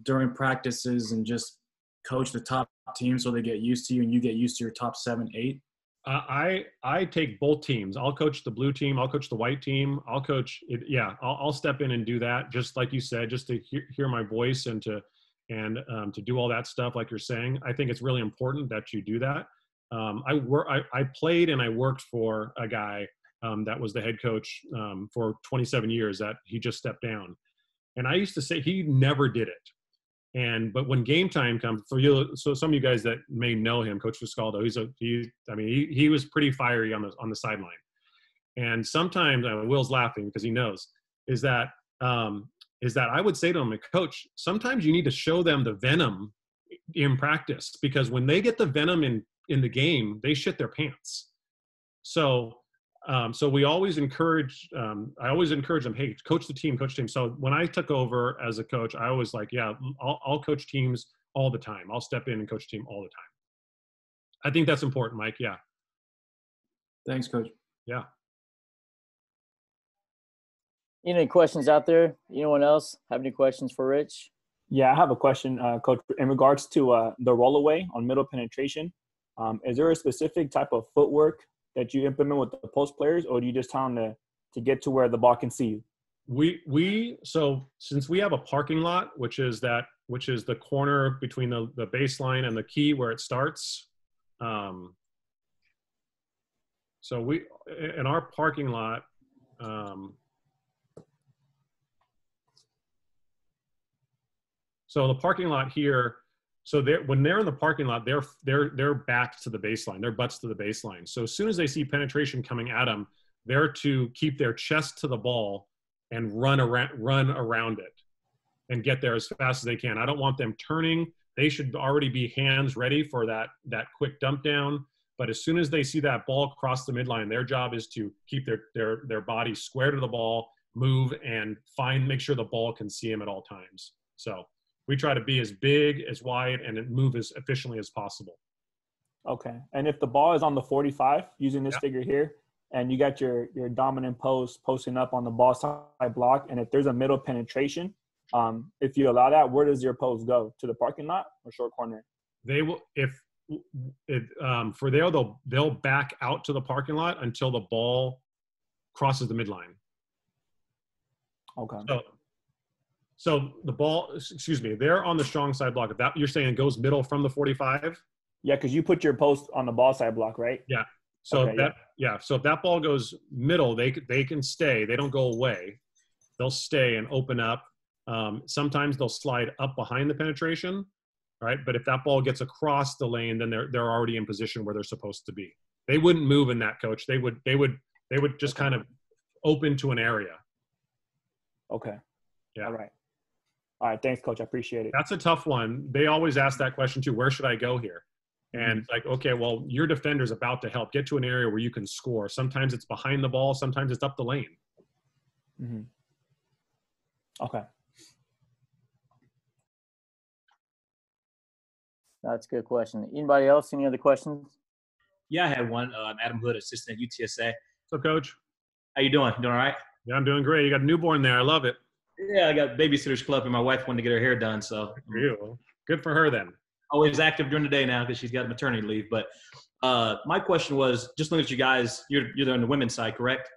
during practices and just coach the top team so they get used to you and you get used to your top 7, 8?
I take both teams. I'll coach the blue team. I'll coach the white team. I'll coach it. Yeah, I'll step in and do that. Just like you said, just to hear my voice and to and to do all that stuff like you're saying. I think it's really important that you do that. I played and I worked for a guy that was the head coach for 27 years that he just stepped down. And I used to say he never did it. But when game time comes for you, so some of you guys that may know him, Coach Fiscaldo, he was pretty fiery on the sideline. And sometimes Will's laughing because he knows is that I would say to him, Coach, sometimes you need to show them the venom in practice, because when they get the venom in the game, they shit their pants. So we always encourage, I always encourage them, hey, coach the team. So when I took over as a coach, I was like, yeah, I'll coach teams all the time. I'll step in and coach a team all the time. I think that's important, Mike. Yeah.
Thanks, Coach.
Yeah.
Any questions out there? Anyone else have any questions for Rich?
Yeah, I have a question, Coach, in regards to the rollaway on middle penetration. Is there a specific type of footwork that you implement with the post players, or do you just tell them to get to where the ball can see you?
So since we have a parking lot, which is the corner between the baseline and the key where it starts. So we, in our parking lot, so the parking lot here, so when they're in the parking lot, they're backs to the baseline, their butts to the baseline. So as soon as they see penetration coming at them, they're to keep their chest to the ball and run around it and get there as fast as they can. I don't want them turning. They should already be hands ready for that quick dump down. But as soon as they see that ball cross the midline, their job is to keep their body square to the ball, move, and make sure the ball can see them at all times. So we try to be as big, as wide, and move as efficiently as possible.
Okay. And if the ball is on the 45, using this figure here, and you got your dominant post posting up on the ball side block, and if there's a middle penetration, if you allow that, where does your post go? To the parking lot or short corner?
They will, they'll back out to the parking lot until the ball crosses the midline.
Okay.
So the ball, they're on the strong side block. If that you're saying it goes middle from the 45?
Yeah, because you put your post on the ball side block, right?
Yeah. So
okay,
so if that ball goes middle, they can stay. They don't go away. They'll stay and open up. Sometimes they'll slide up behind the penetration, right? But if that ball gets across the lane, then they're already in position where they're supposed to be. They wouldn't move in that, Coach. They would just kind of open to an area.
Okay.
Yeah.
All right. Thanks, Coach. I appreciate it.
That's a tough one. They always ask that question too. Where should I go here? And it's like, okay, well, your defender's about to help. Get to an area where you can score. Sometimes it's behind the ball. Sometimes it's up the lane.
Mm-hmm. Okay.
That's a good question. Anybody else? Any other questions?
Yeah, I had one. I'm Adam Hood, assistant at UTSA.
So, Coach?
How you doing? Doing all right?
Yeah, I'm doing great. You got a newborn there. I love it.
Yeah, I got Babysitters Club, and my wife wanted to get her hair done. So
Good for you. Good for her then.
Always active during the day now because she's got maternity leave. But my question was, just looking at you guys, you're on the women's side, correct?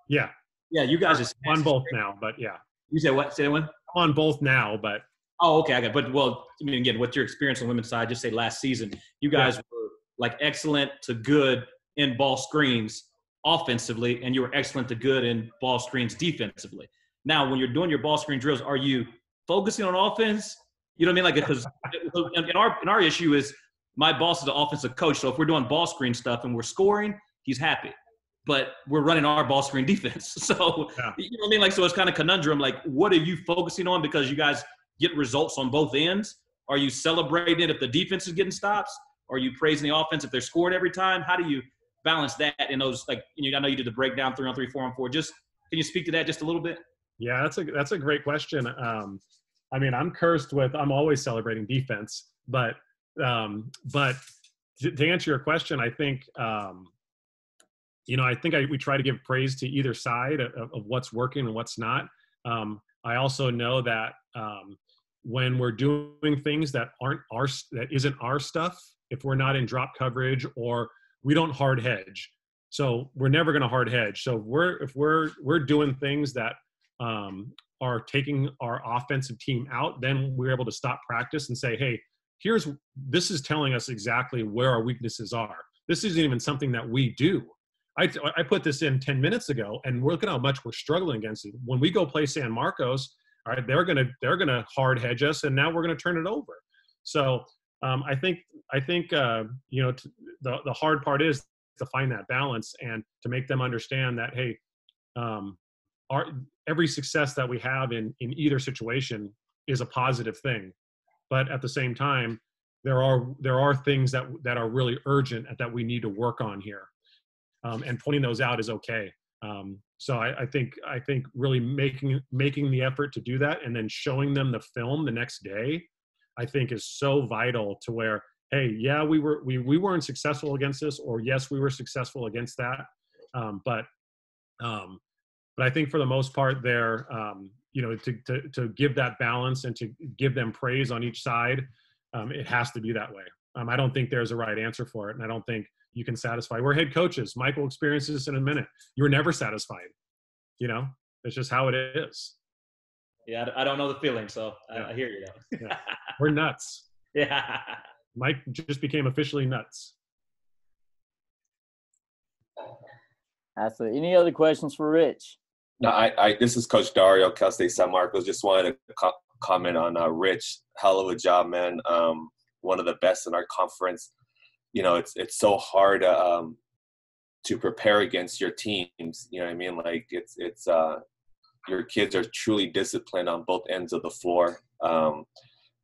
Yeah.
Yeah, you guys are
on both now, but yeah.
You said what? Say that one?
On both now, but.
Oh, okay. I got. But well, I mean, again, what's your experience on the women's side? Just say last season, you guys were like excellent to good in ball screens offensively, and you were excellent to good in ball screens defensively. Now, when you're doing your ball screen drills, are you focusing on offense? You know what I mean? Like, because in our issue is my boss is the offensive coach. So if we're doing ball screen stuff and we're scoring, he's happy. But we're running our ball screen defense. So, you know what I mean? Like, so it's kind of conundrum. Like, what are you focusing on? Because you guys get results on both ends. Are you celebrating it if the defense is getting stops? Are you praising the offense if they're scoring every time? How do you balance that in those, like, I know you did the breakdown 3-on-3, 4-on-4. Just, can you speak to that just a little bit?
Yeah, that's a great question. I mean, I'm always celebrating defense, but to answer your question, I think, we try to give praise to either side of what's working and what's not. I also know that when we're doing things that isn't our stuff, if we're not in drop coverage or we don't hard hedge, so we're never going to hard hedge. So if we're doing things that are taking our offensive team out, then we're able to stop practice and say, hey, this is telling us exactly where our weaknesses are. This isn't even something that we do. I put this in 10 minutes ago, and look at how much we're struggling against it. When we go play San Marcos, all right, they're gonna hard hedge us, and now we're gonna turn it over. So I think you know, the hard part is to find that balance and to make them understand that, hey, every success that we have in either situation is a positive thing, but at the same time, there are things that are really urgent that we need to work on here. And pointing those out is okay. So I think really making the effort to do that and then showing them the film the next day, I think is so vital to where, hey, yeah, we weren't successful against this, or yes, we were successful against that. But I think for the most part there, you know, to give that balance and to give them praise on each side, it has to be that way. I don't think there's a right answer for it, and I don't think you can satisfy. We're head coaches. Michael experiences this in a minute. You're never satisfied. You know, it's just how it is.
Yeah, I don't know the feeling, so
Yeah.
I hear you though.
Yeah. We're nuts.
Yeah.
Mike just became officially nuts.
Absolutely. Any other questions for Rich?
No, this is Coach Dario, Cal State San Marcos. Just wanted to comment on Rich. Hell of a job, man. One of the best in our conference. You know, it's so hard to prepare against your teams. You know what I mean? Like it's your kids are truly disciplined on both ends of the floor.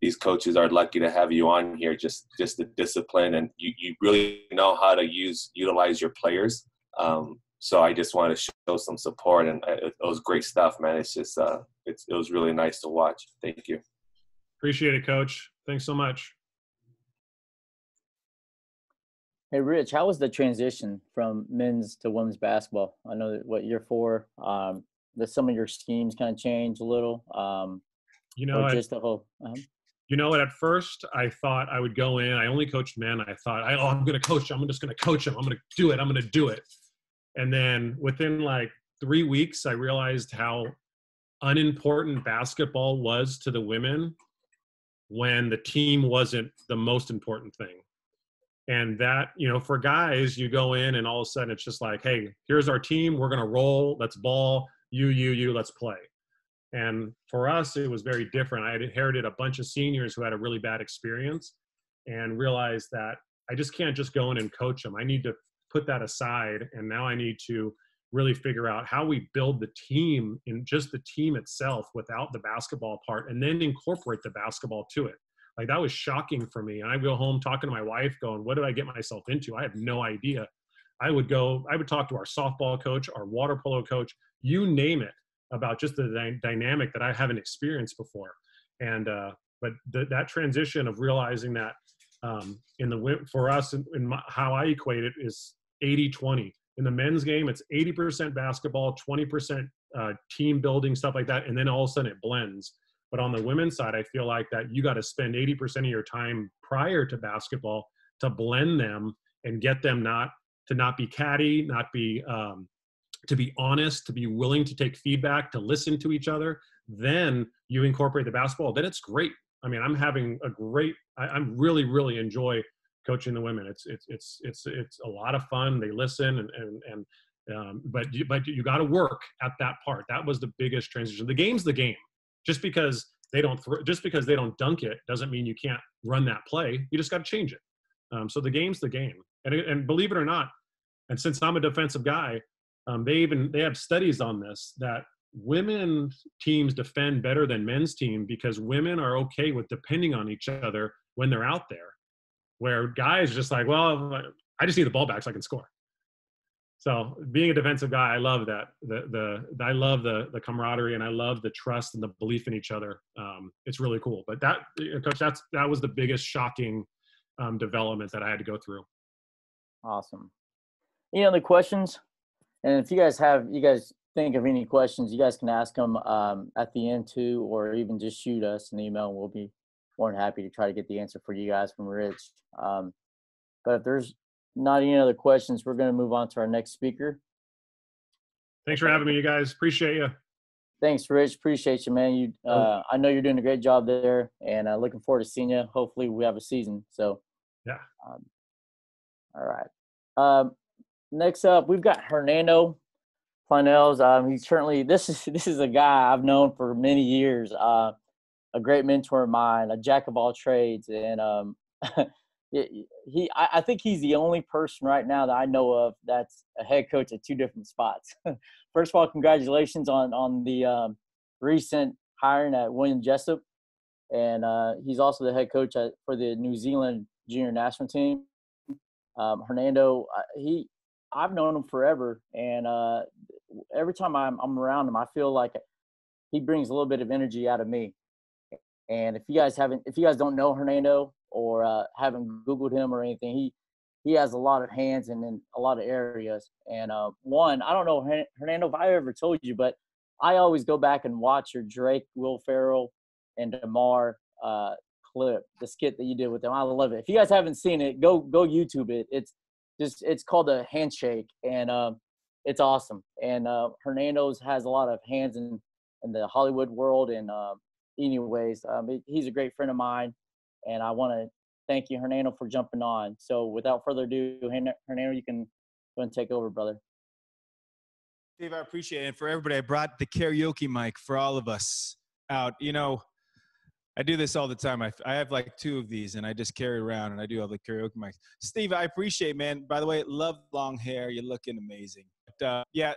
These coaches are lucky to have you on here. Just the discipline, and you really know how to utilize your players. So I just want to show some support, and it was great stuff, man. It's just it was really nice to watch. Thank you.
Appreciate it, Coach. Thanks so much.
Hey, Rich, how was the transition from men's to women's basketball? I know that what year 4, that some of your schemes kind of changed a little.
You know,
or just the whole.
You know what? At first, I thought I would go in. I only coached men. I thought, I'm going to coach them. I'm just going to coach them. I'm going to do it. I'm going to do it. And then within like 3 weeks, I realized how unimportant basketball was to the women when the team wasn't the most important thing. And that, you know, for guys, you go in and all of a sudden it's just like, hey, here's our team. We're going to roll. Let's ball. You, let's play. And for us, it was very different. I had inherited a bunch of seniors who had a really bad experience and realized that I just can't just go in and coach them. I need to put that aside. And now I need to really figure out how we build the team in just the team itself without the basketball part, and then incorporate the basketball to it. Like that was shocking for me. And I go home talking to my wife going, what did I get myself into? I have no idea. I would talk to our softball coach, our water polo coach, you name it, about just the dynamic that I haven't experienced before. And, but that transition of realizing that for us, how I equate it is 80-20. In the men's game, it's 80% basketball, 20% team building, stuff like that. And then all of a sudden it blends. But on the women's side, I feel like that you got to spend 80% of your time prior to basketball to blend them and get them to not be catty, to be honest, to be willing to take feedback, to listen to each other. Then you incorporate the basketball. Then it's great. I mean, I'm really, really enjoy coaching the women. It's a lot of fun. They listen but you got to work at that part. That was the biggest transition. The game's the game. Just because they don't dunk it doesn't mean you can't run that play. You just got to change it. So the game's the game. And believe it or not, and since I'm a defensive guy, they have studies on this that women teams defend better than men's team because women are okay with depending on each other when they're out there, where guys are just like, well, I just need the ball back so I can score. So being a defensive guy, I love that. I love the camaraderie, and I love the trust and the belief in each other. It's really cool. But Coach, that was the biggest shocking development that I had to go through.
Awesome. Any other questions? And if you guys think of any questions, you guys can ask them at the end too, or even just shoot us an email. We'll be more than happy to try to get the answer for you guys from Rich. But if there's not any other questions, we're going to move on to our next speaker.
Thanks for having me, you guys. Appreciate you.
Thanks, Rich. Appreciate you, man. You, I know you're doing a great job there, and looking forward to seeing you. Hopefully, we have a season. So,
Yeah.
All right. Next up, we've got Hernando Planels. He's currently this is a guy I've known for many years. A great mentor of mine, a jack of all trades, and I think he's the only person right now that I know of that's a head coach at two different spots. First of all, congratulations on the recent hiring at William Jessup, and he's also the head coach for the New Zealand junior national team. Hernando, I've known him forever, and every time I'm around him, I feel like he brings a little bit of energy out of me. And if you guys don't know Hernando or haven't Googled him or anything, he has a lot of hands in a lot of areas. And one, I don't know, Hernando, if I ever told you, but I always go back and watch your Drake, Will Ferrell, and DeMar clip, the skit that you did with them. I love it. If you guys haven't seen it, go YouTube it. It's called a handshake, and it's awesome. And Hernando's has a lot of hands in the Hollywood world, and anyways, he's a great friend of mine, and I want to thank you, Hernando, for jumping on. So without further ado, Hernando, you can go and take over, brother.
Steve, I appreciate it. And for everybody, I brought the karaoke mic for all of us out. You know, I do this all the time. I have like 2 of these, and I just carry around, and I do all the karaoke mics. Steve, I appreciate it, man. By the way, love long hair. You're looking amazing. But, yeah,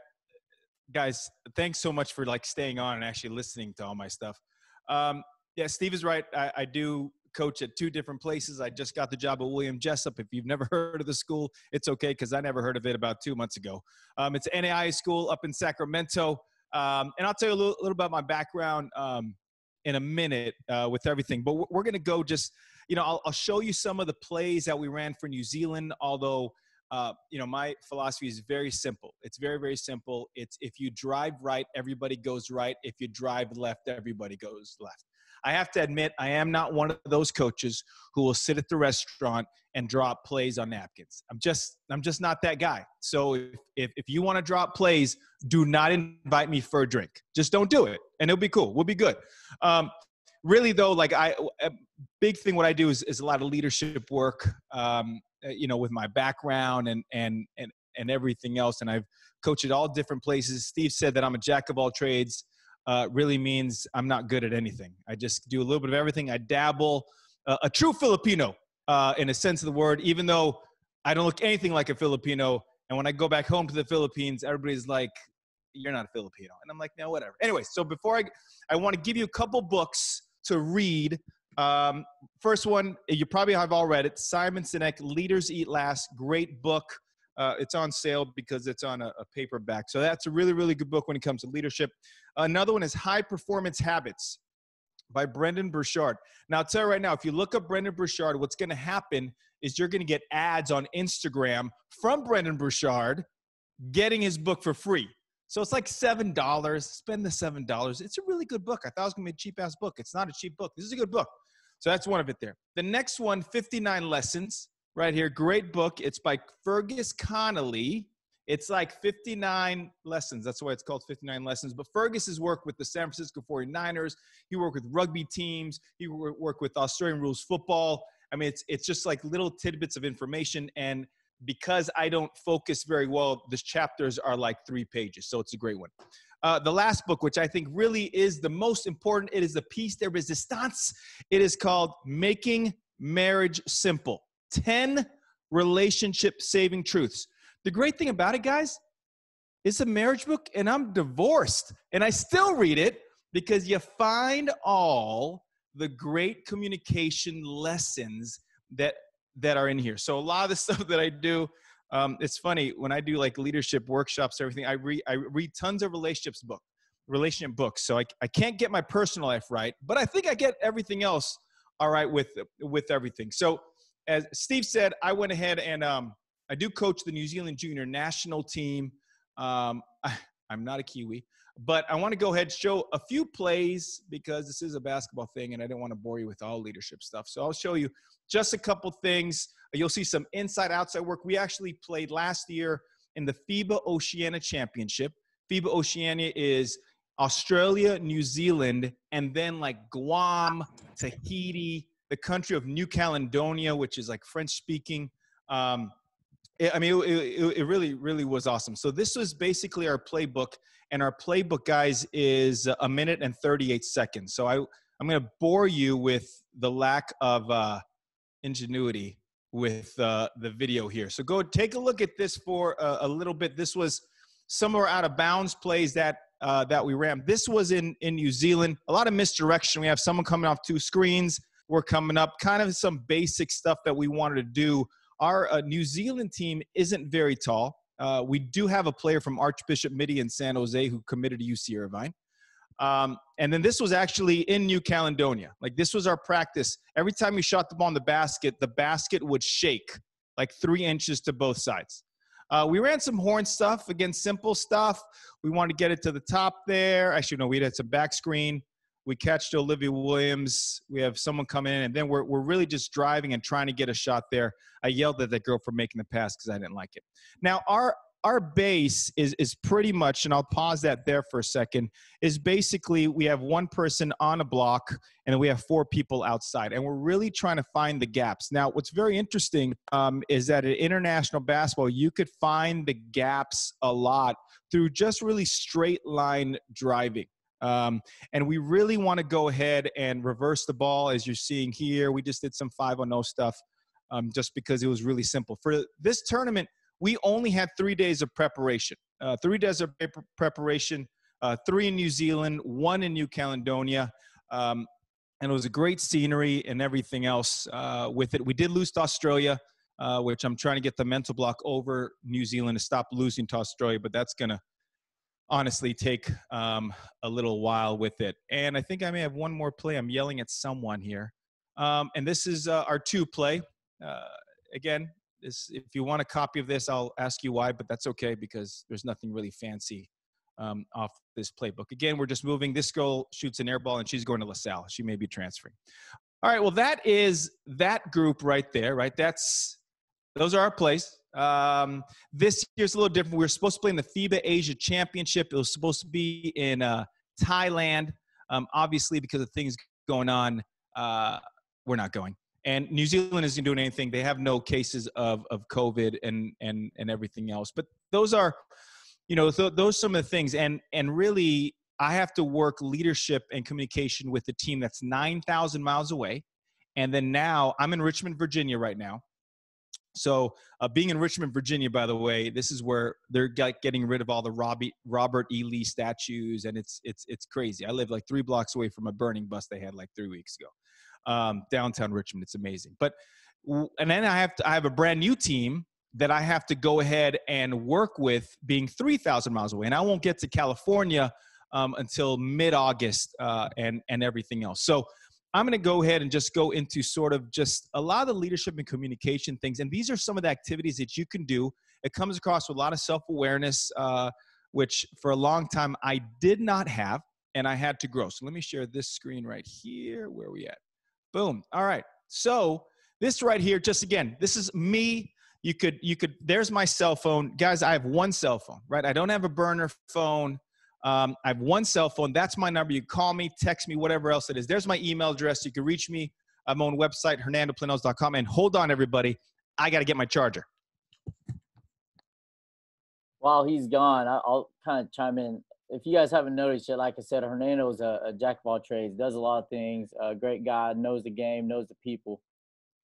guys, thanks so much for like staying on and actually listening to all my stuff. Yeah, Steve is right. I do coach at 2 different places. I just got the job at William Jessup. If you've never heard of the school, it's okay, because I never heard of it about 2 months ago. It's an NAI school up in Sacramento. And I'll tell you a little about my background in a minute with everything. But we're going to go just, you know, I'll show you some of the plays that we ran for New Zealand, although, you know, my philosophy is very simple. It's very, very simple. It's if you drive right, everybody goes right. If you drive left, everybody goes left. I have to admit, I am not one of those coaches who will sit at the restaurant and drop plays on napkins. I'm just not that guy. So if you want to drop plays, do not invite me for a drink. Just don't do it, and it'll be cool. We'll be good. Really though, like a big thing what I do is a lot of leadership work. You know, with my background and everything else, and I've coached at all different places. Steve said that I'm a jack of all trades. Really means I'm not good at anything. I just do a little bit of everything. I dabble. A true Filipino in a sense of the word, even though I don't look anything like a Filipino. And when I go back home to the Philippines, everybody's like, you're not a Filipino. And I'm like, no, whatever. Anyway, so before I want to give you a couple books to read. First one, you probably have all read it. Simon Sinek, Leaders Eat Last. Great book. It's on sale because it's on a paperback. So that's a really, really good book when it comes to leadership. Another one is High Performance Habits by Brendan Burchard. Now, I'll tell you right now, if you look up Brendan Burchard, what's going to happen is you're going to get ads on Instagram from Brendan Burchard getting his book for free. So it's like $7. Spend the $7. It's a really good book. I thought it was going to be a cheap-ass book. It's not a cheap book. This is a good book. So that's one of it there. The next one, 59 Lessons. Right here, great book. It's by Fergus Connolly. It's like 59 lessons. That's why it's called 59 Lessons. But Fergus has worked with the San Francisco 49ers. He worked with rugby teams. He worked with Australian rules football. I mean, it's just like little tidbits of information. And because I don't focus very well, the chapters are like 3 pages. So it's a great one. The last book, which I think really is the most important, it is the piece de resistance. It is called Making Marriage Simple. 10 relationship-saving truths. The great thing about it, guys, it's a marriage book, and I'm divorced, and I still read it because you find all the great communication lessons that are in here. So a lot of the stuff that I do, it's funny, when I do like leadership workshops, everything, I read tons of relationship books. So I can't get my personal life right, but I think I get everything else all right with everything. So as Steve said, I went ahead and I do coach the New Zealand junior national team. I'm not a Kiwi, but I want to go ahead and show a few plays because this is a basketball thing and I don't want to bore you with all leadership stuff. So I'll show you just a couple things. You'll see some inside-outside work. We actually played last year in the FIBA Oceania Championship. FIBA Oceania is Australia, New Zealand, and then like Guam, Tahiti, the country of New Caledonia, which is like French speaking. It really, really was awesome. So this was basically our playbook, and our playbook, guys, is 1 minute and 38 seconds. So I'm going to bore you with the lack of ingenuity with the video here. So go take a look at this for a little bit. This was some of our out of bounds plays that we ran. This was in New Zealand. A lot of misdirection. We have someone coming off 2 screens. We're coming up, kind of some basic stuff that we wanted to do. Our New Zealand team isn't very tall. We do have a player from Archbishop Midi in San Jose who committed to UC Irvine. And then this was actually in New Caledonia. Like, this was our practice. Every time we shot the ball in the basket would shake like 3 inches to both sides. We ran some horn stuff, again, simple stuff. We wanted to get it to the top there. Actually, no, we had some back screen. We catched Olivia Williams. We have someone come in, and then we're really just driving and trying to get a shot there. I yelled at that girl for making the pass because I didn't like it. Now, our base is pretty much, and I'll pause that there for a second, is basically we have 1 person on a block, and then we have 4 people outside. And we're really trying to find the gaps. Now, what's very interesting is that in international basketball, you could find the gaps a lot through just really straight line driving. And we really want to go ahead and reverse the ball, as you're seeing here. We just did some 5-on-0 stuff just because it was really simple. For this tournament, we only had 3 days of preparation. 3 days of preparation, 3 in New Zealand, 1 in New Caledonia. And it was a great scenery and everything else with it. We did lose to Australia, which I'm trying to get the mental block over New Zealand to stop losing to Australia, but that's going to honestly take a little while with it. And I think I may have one more play. I'm yelling at someone here. And this is our 2 play. Again, if you want a copy of this, I'll ask you why, but that's okay because there's nothing really fancy off this playbook. Again, we're just moving. This girl shoots an air ball, and she's going to LaSalle. She may be transferring. All right, well, that is that group right there, right? Those are our plays. This year's a little different. We were supposed to play in the FIBA Asia Championship. It was supposed to be in Thailand. Obviously, because of things going on, we're not going. And New Zealand isn't doing anything. They have no cases of COVID and everything else. But those are, those are some of the things. And really, I have to work leadership and communication with a team that's 9,000 miles away. And then now I'm in Richmond, Virginia right now. So being in Richmond, Virginia, by the way, this is where they're getting rid of all the Robert E. Lee statues, and it's crazy. I live like 3 blocks away from a burning bus they had like 3 weeks ago, downtown Richmond. It's amazing. And then I have a brand new team that I have to go ahead and work with, being 3,000 miles away, and I won't get to California until mid-August and everything else. So I'm going to go ahead and just go into sort of just a lot of the leadership and communication things. And these are some of the activities that you can do. It comes across with a lot of self-awareness, which for a long time I did not have, and I had to grow. So let me share this screen right here. Where are we at? Boom. All right. So this right here, just again, this is me. You could, there's my cell phone. Guys, I have 1 cell phone, right? I don't have a burner phone. I have 1 cell phone. That's my number. You can call me, text me, whatever else it is. There's my email address. You can reach me. I'm on website, hernandoplanels.com. And hold on, everybody. I got to get my charger.
While he's gone, I'll kind of chime in. If you guys haven't noticed yet, like I said, Hernando is a jack of all trades, does a lot of things, a great guy, knows the game, knows the people.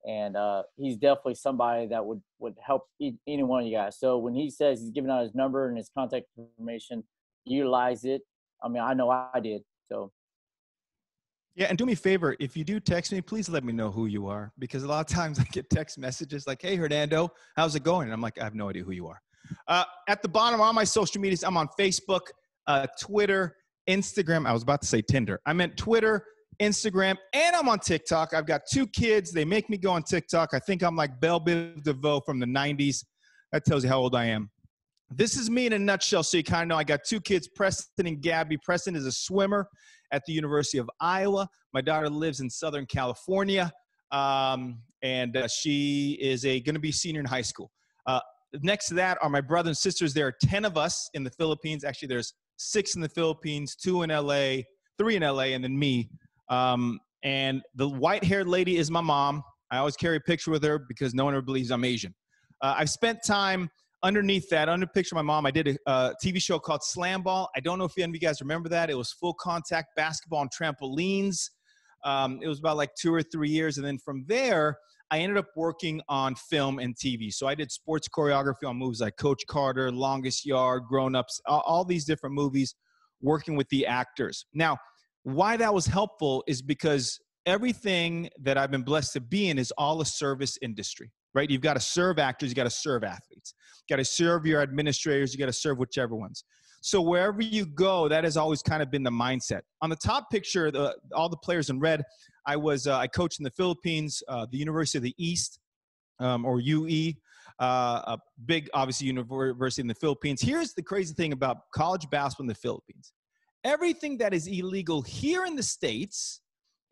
And he's definitely somebody that would help any one of you guys. So when he says he's giving out his number and his contact information, utilize it. I mean, I know I did. So.
Yeah, and do me a favor. If you do text me, please let me know who you are, because a lot of times I get text messages like, "Hey, Hernando, how's it going?" And I'm like, I have no idea who you are. At the bottom, on my social medias, I'm on Facebook, Twitter, Instagram. I was about to say Tinder. I meant Twitter, Instagram, and I'm on TikTok. I've got 2 kids. They make me go on TikTok. I think I'm like Belle Biv DeVoe from the 90s. That tells you how old I am. This is me in a nutshell, so you kind of know. I got 2 kids, Preston and Gabby. Preston is a swimmer at the University of Iowa. My daughter lives in Southern California, and she is going to be a senior in high school. Next to that are my brother and sisters. There are 10 of us in the Philippines. Actually, there's 6 in the Philippines, 2 in LA, 3 in LA, and then me. And the white-haired lady is my mom. I always carry a picture with her because no one ever believes I'm Asian. I've spent time underneath that, under the picture of my mom. I did a TV show called Slam Ball. I don't know if any of you guys remember that. It was full contact basketball on trampolines. It was about like 2 or 3 years. And then from there, I ended up working on film and TV. So I did sports choreography on movies like Coach Carter, Longest Yard, Grown Ups, all these different movies, working with the actors. Now, why that was helpful is because everything that I've been blessed to be in is all a service industry, right? You've got to serve actors, you got to serve athletes, you got to serve your administrators, you got to serve whichever ones. So wherever you go, that has always kind of been the mindset. On the top picture, all the players in red, I coached in the Philippines, the University of the East, or UE, a big, obviously, university in the Philippines. Here's the crazy thing about college basketball in the Philippines. Everything that is illegal here in the States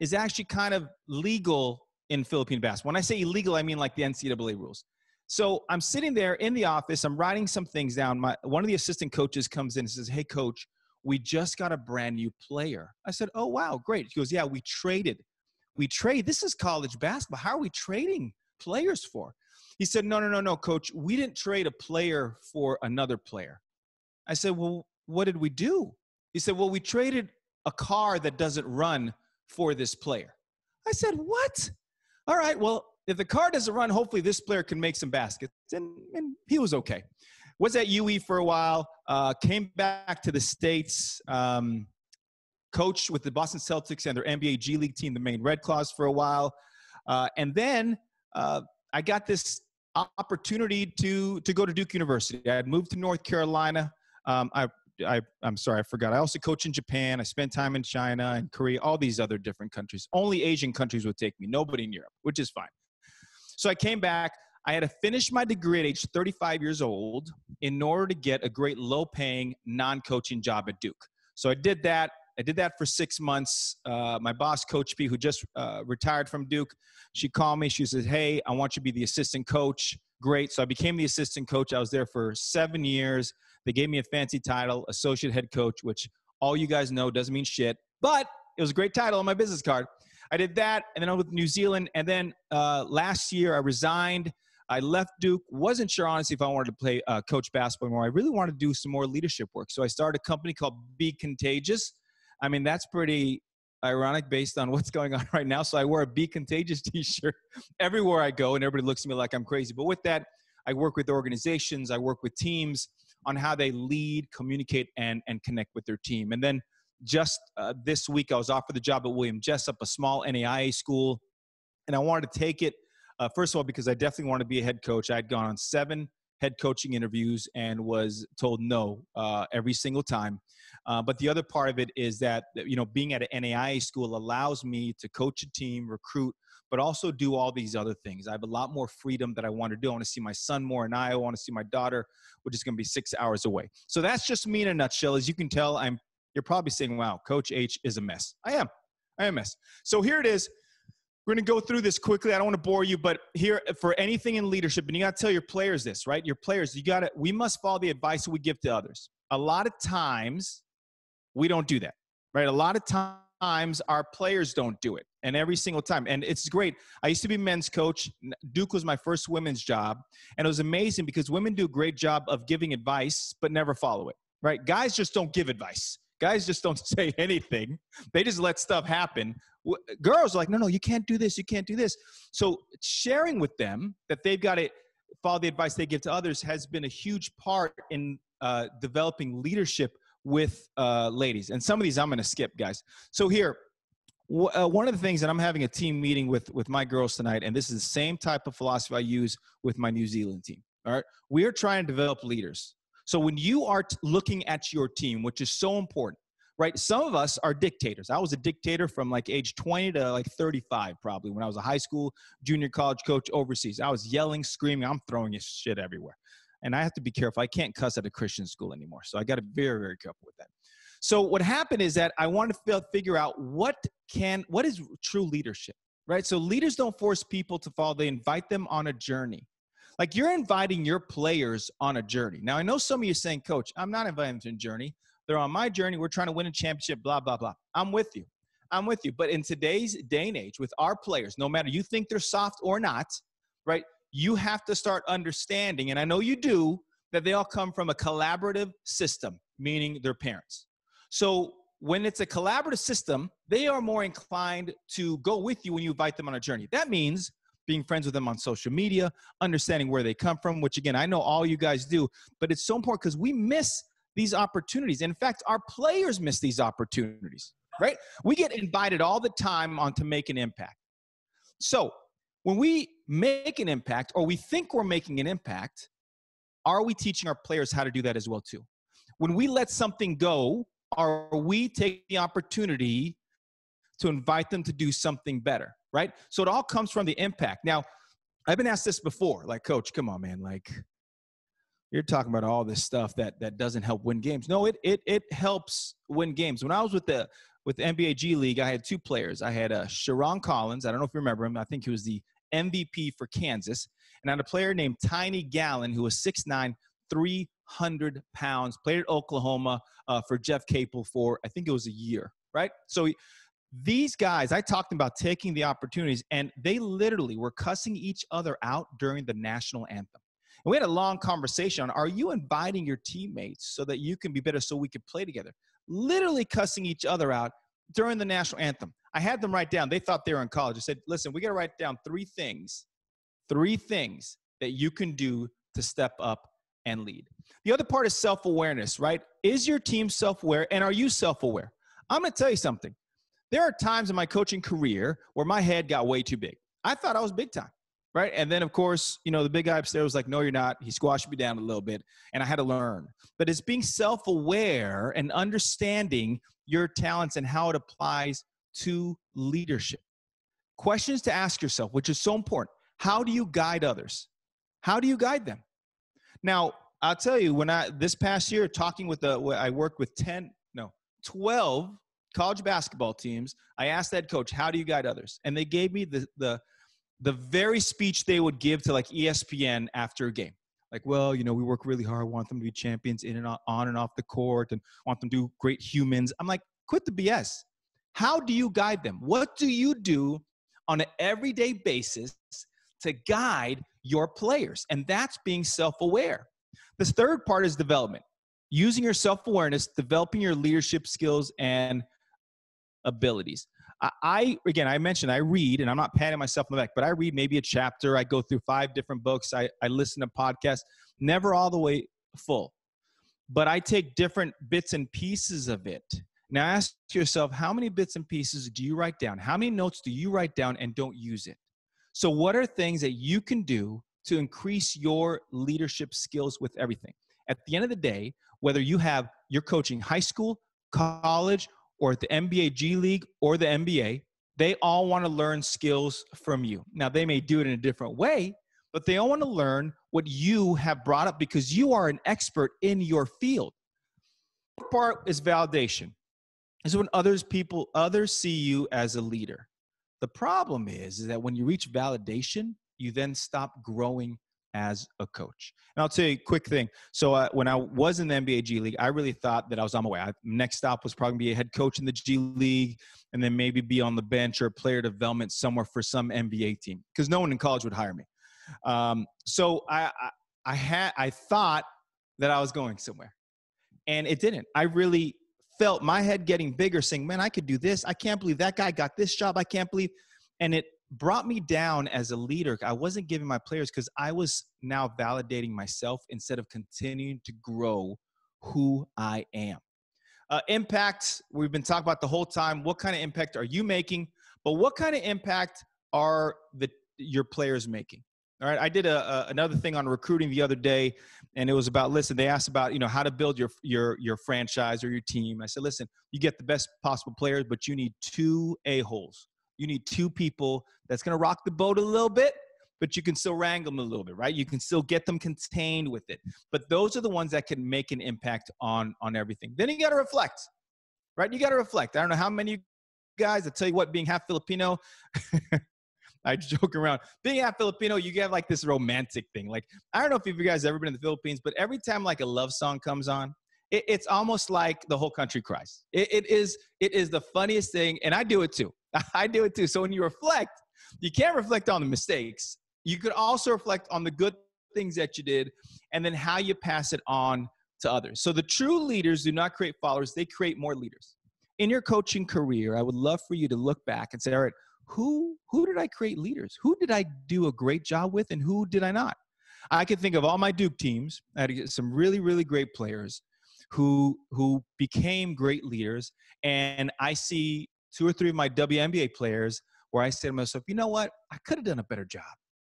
is actually kind of legal in Philippine basketball. When I say illegal, I mean like the NCAA rules. So I'm sitting there in the office. I'm writing some things down. One of the assistant coaches comes in and says, "Hey, coach, we just got a brand new player." I said, "Oh, wow, great." He goes, "Yeah, we traded. This is college basketball. How are we trading players for?" He said, No, coach. We didn't trade a player for another player." I said, "Well, what did we do?" He said, "Well, we traded a car that doesn't run for this player." I said, "What?" All right, well, if the car doesn't run, hopefully this player can make some baskets. And he was okay. Was at UE for a while, came back to the States, coached with the Boston Celtics and their NBA G League team, the Maine Red Claws, for a while. And then I got this opportunity to go to Duke University. I had moved to North Carolina. I'm sorry, I forgot. I also coach in Japan. I spent time in China and Korea, all these other different countries. Only Asian countries would take me, nobody in Europe, which is fine. So I came back. I had to finish my degree at age 35 years old in order to get a great low-paying, non-coaching job at Duke. So I did that. I did that for 6 months. My boss, Coach P, who just retired from Duke, she called me. She says, "Hey, I want you to be the assistant coach." Great. So I became the assistant coach. I was there for 7 years. They gave me a fancy title, associate head coach, which all you guys know doesn't mean shit, but it was a great title on my business card. I did that, and then I was with New Zealand, and then last year I resigned. I left Duke. Wasn't sure, honestly, if I wanted to play coach basketball anymore. I really wanted to do some more leadership work. So I started a company called Be Contagious. I mean, that's pretty ironic based on what's going on right now. So I wear a Be Contagious t-shirt everywhere I go, and everybody looks at me like I'm crazy. But with that, I work with organizations. I work with teams on how they lead, communicate, and connect with their team. And then just this week, I was offered the job at William Jessup, a small NAIA school. And I wanted to take it, first of all, because I definitely wanted to be a head coach. I had gone on 7 head coaching interviews and was told no every single time. But the other part of it is that, being at an NAIA school allows me to coach a team, recruit, but also do all these other things. I have a lot more freedom that I want to do. I want to see my son more in Iowa. I want to see my daughter, which is going to be 6 hours away. So that's just me in a nutshell. As you can tell, you're probably saying, "Wow, Coach H is a mess." I am a mess. So here it is. We're going to go through this quickly. I don't want to bore you, but here, for anything in leadership, and you got to tell your players this, right? Your players, we must follow the advice we give to others. A lot of times we don't do that, right? A lot of times our players don't do it, and every single time. And it's great. I used to be men's coach. Duke was my first women's job, and it was amazing because women do a great job of giving advice but never follow it, right? Guys just don't give advice. Guys just don't say anything. They just let stuff happen. Girls are like, no, you can't do this. You can't do this. So sharing with them that they've got to follow the advice they give to others has been a huge part in developing leadership with ladies. And some of these I'm going to skip, guys. So here, one of the things that I'm having a team meeting with my girls tonight, and this is the same type of philosophy I use with my New Zealand team. All right. We are trying to develop leaders. So when you are looking at your team, which is so important, right? Some of us are dictators. I was a dictator from like age 20 to like 35 probably when I was a high school, junior college coach overseas. I was yelling, screaming. I'm throwing shit everywhere. And I have to be careful. I can't cuss at a Christian school anymore. So I got to be very, very careful with that. So what happened is that I wanted to figure out what is true leadership, right? So leaders don't force people to follow. They invite them on a journey. Like you're inviting your players on a journey. Now, I know some of you are saying, "Coach, I'm not inviting them to a journey. They're on my journey. We're trying to win a championship, blah, blah, blah. I'm with you. I'm with you. But in today's day and age with our players, no matter you think they're soft or not, right, you have to start understanding, and I know you do, that they all come from a collaborative system, meaning their parents. So when it's a collaborative system, they are more inclined to go with you when you invite them on a journey. That means being friends with them on social media, understanding where they come from, which again, I know all you guys do, but it's so important because we miss these opportunities. In fact, our players miss these opportunities, right? We get invited all the time on to make an impact. So when we make an impact or we think we're making an impact, are we teaching our players how to do that as well too? When we let something go, are we taking the opportunity to invite them to do something better, right? So it all comes from the impact. Now, I've been asked this before, like, Coach, come on, man, like, you're talking about all this stuff that doesn't help win games. No, it helps win games. When I was with the NBA G League, I had two players. I had Sharon Collins. I don't know if you remember him. I think he was the MVP for Kansas. And I had a player named Tiny Gallon, who was 6'9", 300 pounds, played at Oklahoma for Jeff Capel for, I think it was a year, right? So these guys, I talked about taking the opportunities, and they literally were cussing each other out during the national anthem. And we had a long conversation on, are you inviting your teammates so that you can be better so we could play together? Literally cussing each other out during the national anthem. I had them write down. They thought they were in college. I said, listen, we got to write down three things that you can do to step up and lead. The other part is self-awareness, right? Is your team self-aware, and are you self-aware? I'm going to tell you something. There are times in my coaching career where my head got way too big. I thought I was big time, right? And then, of course, you know, the big guy upstairs was like, no, you're not. He squashed me down a little bit, and I had to learn. But it's being self-aware and understanding your talents and how it applies to leadership. Questions to ask yourself, which is so important. How do you guide others? How do you guide them? Now, I'll tell you, this past year, talking with I worked with 12 college basketball teams. I asked that coach, how do you guide others? And they gave me the very speech they would give to like ESPN after a game. Like, well, you know, we work really hard, want them to be champions in and on and off the court, and want them to do great humans. I'm like, quit the BS. How do you guide them? What do you do on an everyday basis to guide your players? And that's being self-aware. This third part is development. Using your self-awareness, developing your leadership skills and abilities. I mentioned I read, and I'm not patting myself on the back, but I read maybe a chapter. I go through 5 different books. I listen to podcasts, never all the way full. But I take different bits and pieces of it. Now ask yourself, how many bits and pieces do you write down? How many notes do you write down and don't use it? So what are things that you can do to increase your leadership skills with everything? At the end of the day, whether you're coaching high school, college, or at the NBA G League or the NBA, they all want to learn skills from you. Now, they may do it in a different way, but they all want to learn what you have brought up because you are an expert in your field. The part is validation. This is when others see you as a leader. The problem is that when you reach validation, you then stop growing as a coach. And I'll tell you a quick thing. So when I was in the NBA G League, I really thought that I was on my way. Next stop was probably be a head coach in the G League and then maybe be on the bench or player development somewhere for some NBA team because no one in college would hire me. So I thought that I was going somewhere, and it didn't. I really felt my head getting bigger saying, man, I could do this. I can't believe that guy got this job. I can't believe. And it brought me down as a leader. I wasn't giving my players because I was now validating myself instead of continuing to grow who I am. Impact, we've been talking about the whole time. What kind of impact are you making? But what kind of impact are your players making? All right, I did another thing on recruiting the other day, and it was about, listen, they asked about, how to build your franchise or your team. I said, listen, you get the best possible players, but you need 2 a-holes. You need 2 people that's going to rock the boat a little bit, but you can still wrangle them a little bit, right? You can still get them contained with it. But those are the ones that can make an impact on everything. Then you got to reflect, right? You got to reflect. I don't know how many of you guys, I tell you what, being half Filipino, I joke around. Being half Filipino, you get like this romantic thing. Like, I don't know if you guys have ever been in the Philippines, but every time like a love song comes on It's almost like the whole country cries. It is the funniest thing, and I do it too. I do it too. So when you reflect, you can't reflect on the mistakes. You could also reflect on the good things that you did, and then how you pass it on to others. So the true leaders do not create followers, they create more leaders. In your coaching career, I would love for you to look back and say, all right, who did I create leaders? Who did I do a great job with, and who did I not? I could think of all my Duke teams. I had some really, really great players who became great leaders, and I see 2 or 3 of my WNBA players where I say to myself, you know what? I could have done a better job.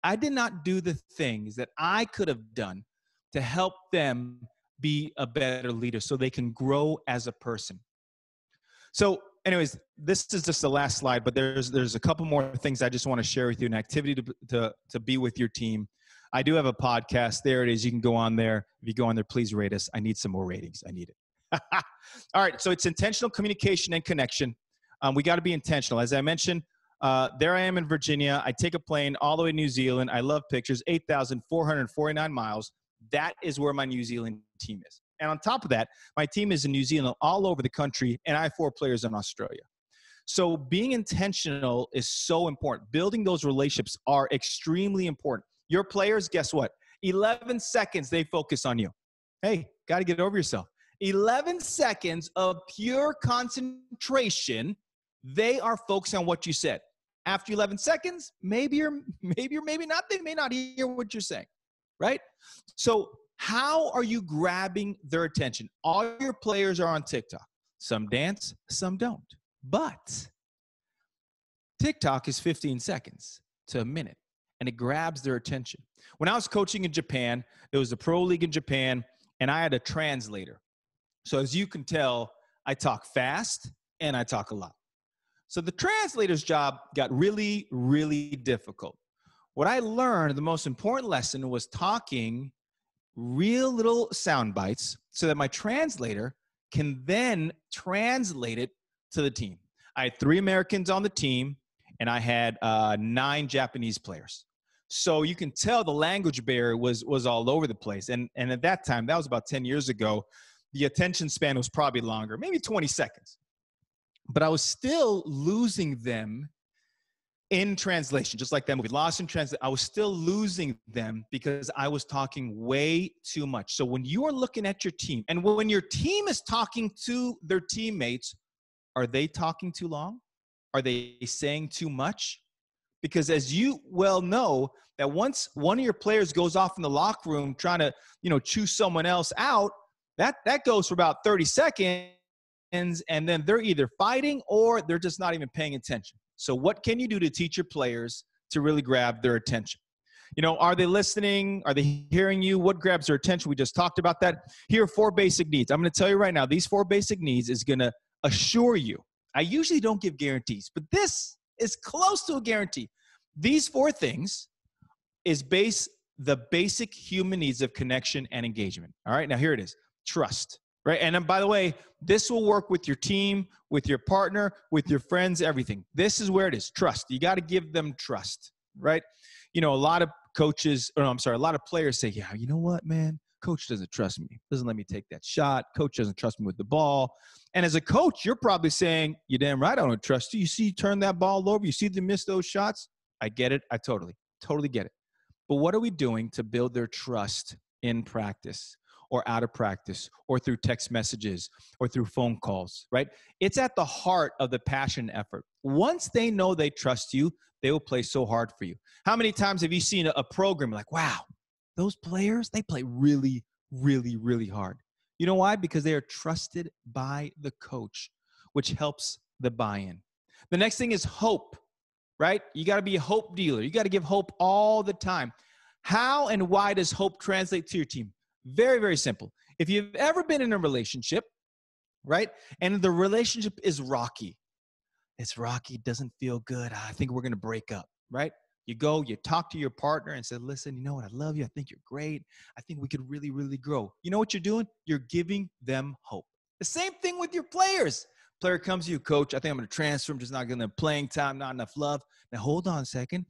I did not do the things that I could have done to help them be a better leader so they can grow as a person. So anyways, this is just the last slide, but there's a couple more things I just want to share with you, an activity to be with your team. I do have a podcast. There it is. You can go on there. If you go on there, please rate us. I need some more ratings. I need it. All right. So it's intentional communication and connection. We got to be intentional. As I mentioned, there I am in Virginia. I take a plane all the way to New Zealand. I love pictures, 8,449 miles. That is where my New Zealand team is. And on top of that, my team is in New Zealand, all over the country, and I have 4 players in Australia. So being intentional is so important. Building those relationships are extremely important. Your players, guess what? 11 seconds, they focus on you. Hey, got to get over yourself. 11 seconds of pure concentration, they are focusing on what you said. After 11 seconds, maybe not. They may not hear what you're saying, right? So how are you grabbing their attention? All your players are on TikTok. Some dance, some don't. But TikTok is 15 seconds to a minute, and it grabs their attention. When I was coaching in Japan, it was the pro league in Japan, and I had a translator. So as you can tell, I talk fast and I talk a lot. So the translator's job got really, really difficult. What I learned, the most important lesson, was talking real little sound bites so that my translator can then translate it to the team. I had 3 Americans on the team, and I had 9 Japanese players. So you can tell the language barrier was all over the place. And at that time, that was about 10 years ago, the attention span was probably longer, maybe 20 seconds. But I was still losing them in translation, just like that movie, Lost in Translation. I was still losing them because I was talking way too much. So when you are looking at your team, and when your team is talking to their teammates, are they talking too long? Are they saying too much? Because as you well know, that once one of your players goes off in the locker room trying to, chew someone else out, that goes for about 30 seconds, and then they're either fighting or they're just not even paying attention. So what can you do to teach your players to really grab their attention? Are they listening? Are they hearing you? What grabs their attention? We just talked about that. Here are 4 basic needs. I'm going to tell you right now, these 4 basic needs is going to assure you. I usually don't give guarantees, but this is close to a guarantee. These 4 things is the basic human needs of connection and engagement. All right, now here it is. Trust, right? And then, by the way, this will work with your team, with your partner, with your friends, everything. This is where it is. Trust. You got to give them trust, right? A lot of a lot of players say, yeah, you know what, man? Coach doesn't trust me. Doesn't let me take that shot. Coach doesn't trust me with the ball. And as a coach, you're probably saying, you're damn right I don't trust you. You see you turn that ball over. You see them miss those shots. I get it. I totally get it. But what are we doing to build their trust in practice or out of practice or through text messages or through phone calls, right? It's at the heart of the passion effort. Once they know they trust you, they will play so hard for you. How many times have you seen a program like, wow, those players, they play really, really, really hard. You know why? Because they are trusted by the coach, which helps the buy-in. The next thing is hope, right? You got to be a hope dealer. You got to give hope all the time. How and why does hope translate to your team? Very, very simple. If you've ever been in a relationship, right, and the relationship is rocky, it's rocky, doesn't feel good, I think we're going to break up, right? You go, you talk to your partner and say, listen, you know what, I love you, I think you're great, I think we could really, really grow. You know what you're doing? You're giving them hope. The same thing with your players. Player comes to you, coach, I think I'm going to transfer, I'm just not getting enough playing time, not enough love. Now, hold on a second.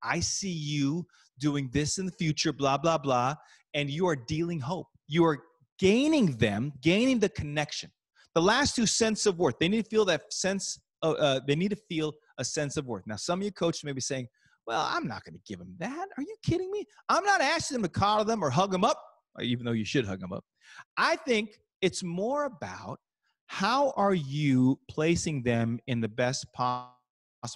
I see you doing this in the future, blah, blah, blah, and you are dealing hope. You are gaining the connection. The last two, sense of worth. They need to feel that sense of, they need to feel a sense of worth. Now, some of you coaches may be saying, well, I'm not going to give them that. Are you kidding me? I'm not asking them to coddle them or hug them up, even though you should hug them up. I think it's more about how are you placing them in the best possible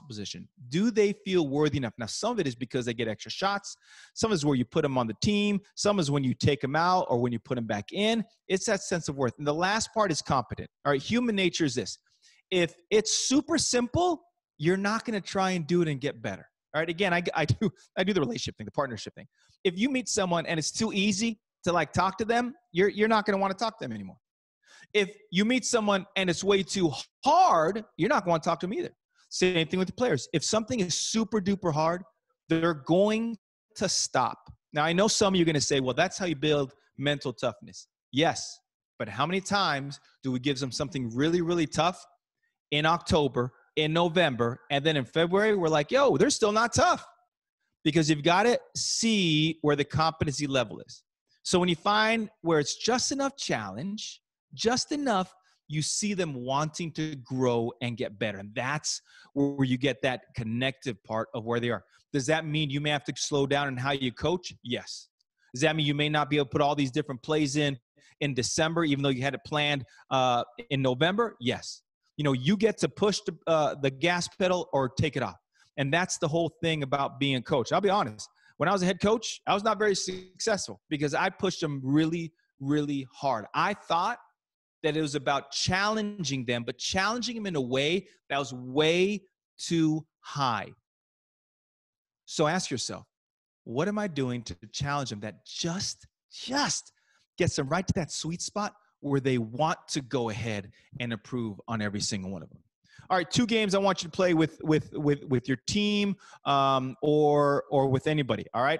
position. Do they feel worthy enough? Now, some of it is because they get extra shots. Some is where you put them on the team. Some is when you take them out or when you put them back in. It's that sense of worth. And the last part is competent. All right, human nature is this. If it's super simple, you're not going to try and do it and get better. All right, again, I do the relationship thing, the partnership thing. If you meet someone and it's too easy to like talk to them, you're not going to want to talk to them anymore. If you meet someone and it's way too hard, you're not going to talk to them either. Same thing with the players. If something is super duper hard, they're going to stop. Now, I know some of you are going to say, well, that's how you build mental toughness. Yes, but how many times do we give them something really, really tough in October, in November, and then in February, we're like, yo, they're still not tough? Because you've got to see where the competency level is. So when you find where it's just enough challenge, just enough, you see them wanting to grow and get better. And that's where you get that connective part of where they are. Does that mean you may have to slow down in how you coach? Yes. Does that mean you may not be able to put all these different plays in December, even though you had it planned in November? Yes. You know, you get to push the gas pedal or take it off. And that's the whole thing about being a coach. I'll be honest. When I was a head coach, I was not very successful because I pushed them really, really hard. I thought that it was about challenging them, but challenging them in a way that was way too high. So ask yourself, what am I doing to challenge them that just gets them right to that sweet spot where they want to go ahead and improve on every single one of them? All right, 2 games I want you to play with your team or with anybody, all right?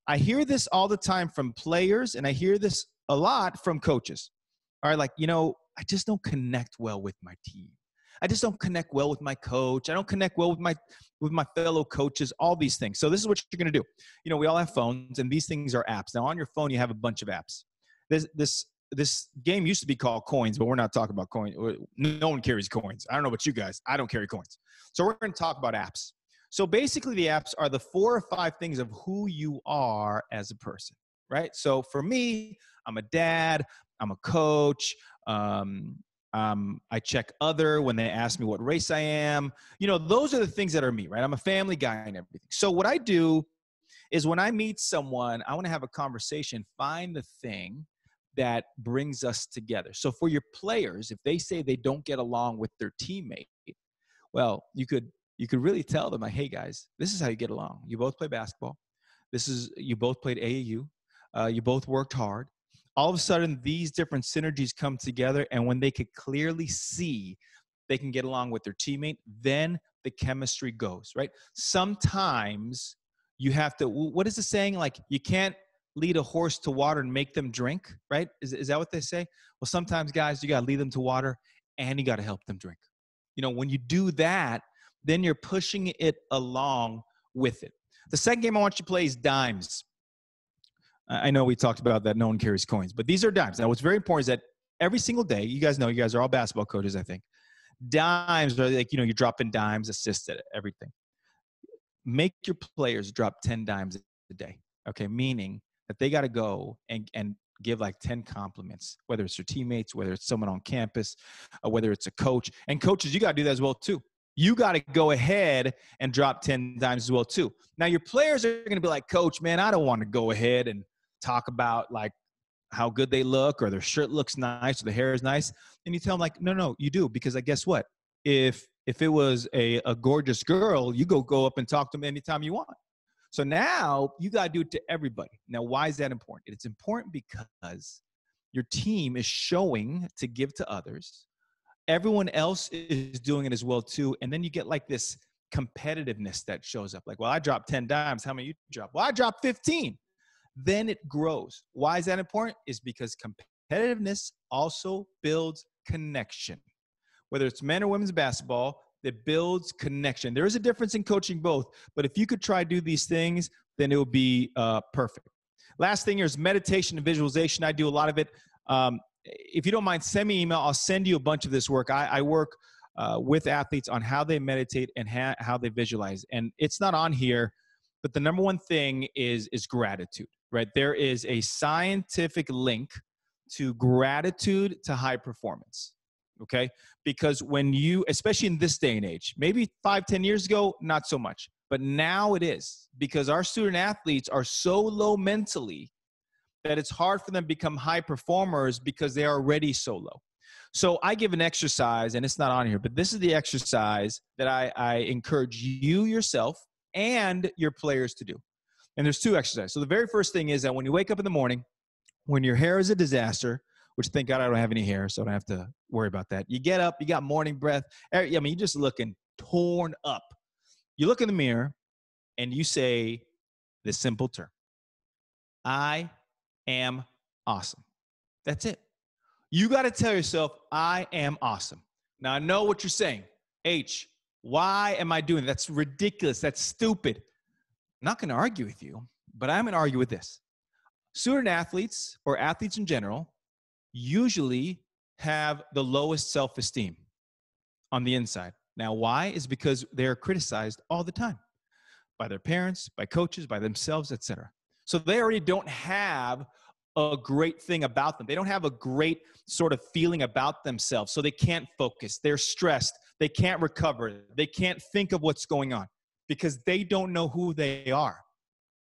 I hear this all the time from players, and I hear this a lot from coaches. All right, like, you know, I just don't connect well with my team. I just don't connect well with my coach. I don't connect well with my fellow coaches, all these things. So this is what you're going to do. You know, we all have phones, and these things are apps. Now, on your phone, you have a bunch of apps. This game used to be called coins, but we're not talking about coins. No one carries coins. I don't know about you guys. I don't carry coins. So we're going to talk about apps. So basically, the apps are the 4 or 5 things of who you are as a person, right? So for me, I'm a dad. I'm a coach. I check other when they ask me what race I am. You know, those are the things that are me, right? I'm a family guy and everything. So what I do is when I meet someone, I want to have a conversation, find the thing that brings us together. So for your players, if they say they don't get along with their teammate, well, you could really tell them, like, hey guys, this is how you get along. You both play basketball. You both played AAU. You both worked hard. All of a sudden, these different synergies come together, and when they could clearly see they can get along with their teammate, then the chemistry goes, right? Sometimes you have to, what is the saying? Like, you can't lead a horse to water and make them drink, right? Is that what they say? Well, sometimes, guys, you got to lead them to water, and you got to help them drink. You know, when you do that, then you're pushing it along with it. The second game I want you to play is dimes. I know we talked about that no one carries coins, but these are dimes. Now, what's very important is that every single day, you guys know, you guys are all basketball coaches, I think. Dimes are like, you know, you're dropping dimes, assists, everything. Make your players drop 10 dimes a day, okay? Meaning that they got to go and give like 10 compliments, whether it's their teammates, whether it's someone on campus, whether it's a coach. And coaches, you got to do that as well too. You got to go ahead and drop 10 dimes as well too. Now, your players are going to be like, Coach, man, I don't want to go ahead and talk about like how good they look or their shirt looks nice or the hair is nice. And you tell them like, no, you do. Because I guess what? If it was a gorgeous girl, you go up and talk to them anytime you want. So now you got to do it to everybody. Now, why is that important? It's important because your team is showing to give to others. Everyone else is doing it as well too. And then you get like this competitiveness that shows up. Like, well, I dropped 10 dimes. How many you drop? Well, I dropped 15. Then it grows. Why is that important? Is because competitiveness also builds connection. Whether it's men or women's basketball, it builds connection. There is a difference in coaching both, but if you could try to do these things, then it would be perfect. Last thing here is meditation and visualization. I do a lot of it If you don't mind, send me an email. I'll send you a bunch of this work. I work with athletes on how they meditate and how they visualize. And it's not on here, but the number one thing is gratitude, right? There is a scientific link to gratitude to high performance, okay? Because when you, especially in this day and age, maybe 5-10 years ago, not so much, but now it is, because our student athletes are so low mentally that it's hard for them to become high performers because they are already so low. So I give an exercise, and it's not on here, but this is the exercise that I encourage you yourself and your players to do. And there's 2 exercises. So the very first thing is that when you wake up in the morning, when your hair is a disaster, which thank God I don't have any hair, so I don't have to worry about that. You get up, you got morning breath. I mean, you're just looking torn up. You look in the mirror and you say this simple term: I am awesome. That's it. You got to tell yourself, I am awesome. Now, I know what you're saying. H, why am I doing that? That's ridiculous. That's stupid. I'm not going to argue with you, but I'm going to argue with this. Student athletes, or athletes in general, usually have the lowest self-esteem on the inside. Now, why? Is because they're criticized all the time by their parents, by coaches, by themselves, etc. So they already don't have a great thing about them. They don't have a great sort of feeling about themselves, so they can't focus. They're stressed. They can't recover. They can't think of what's going on because they don't know who they are.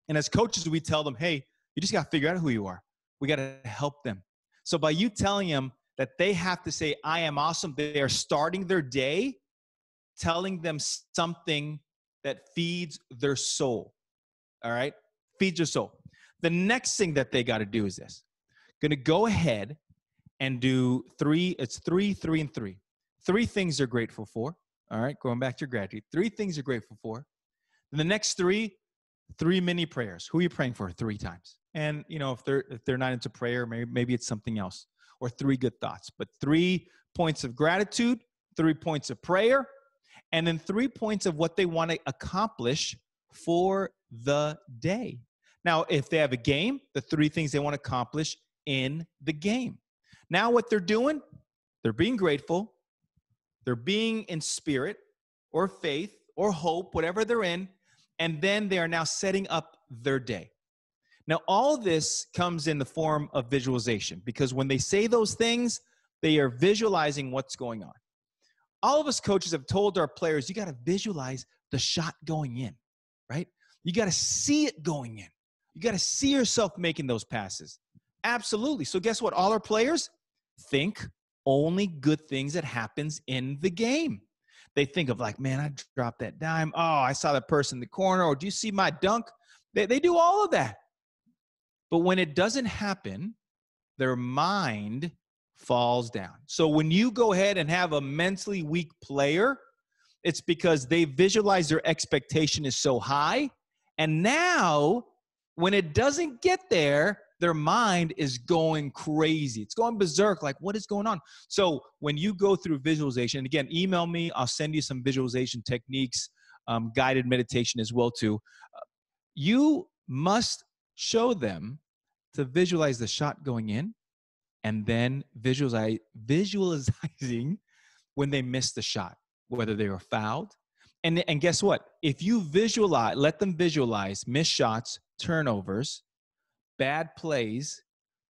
And as coaches, we tell them, hey, you just got to figure out who you are. We got to help them. So by you telling them that they have to say, I am awesome, they are starting their day telling them something that feeds their soul. All right? Feeds your soul. The next thing that they got to do is this. Going to go ahead and do 3. It's 3, 3, and 3. 3 things they're grateful for. All right? Going back to your gratitude. 3 things you're grateful for. And the next 3 mini prayers. Who are you praying for 3 times? And, you know, if they're not into prayer, maybe it's something else. Or 3 good thoughts. But 3 points of gratitude, 3 points of prayer, and then 3 points of what they want to accomplish for the day. Now, if they have a game, the 3 things they want to accomplish in the game. Now what they're doing, they're being grateful, they're being in spirit or faith or hope, whatever they're in, and then they are now setting up their day. Now, all this comes in the form of visualization, because when they say those things, they are visualizing what's going on. All of us coaches have told our players, you got to visualize the shot going in, right? You got to see it going in. You got to see yourself making those passes. Absolutely. So guess what? All our players think only good things that happens in the game. They think of like, man, I dropped that dime. Oh, I saw that person in the corner. Or do you see my dunk? They do all of that. But when it doesn't happen, their mind falls down. So when you go ahead and have a mentally weak player, it's because they visualize their expectation is so high. And now when it doesn't get there, their mind is going crazy. It's going berserk. Like, what is going on? So when you go through visualization, and again, email me. I'll send you some visualization techniques, guided meditation as well too. You must show them to visualize the shot going in, and then visualizing when they miss the shot, whether they were fouled. And guess what? If you visualize, let them visualize missed shots, turnovers, bad plays,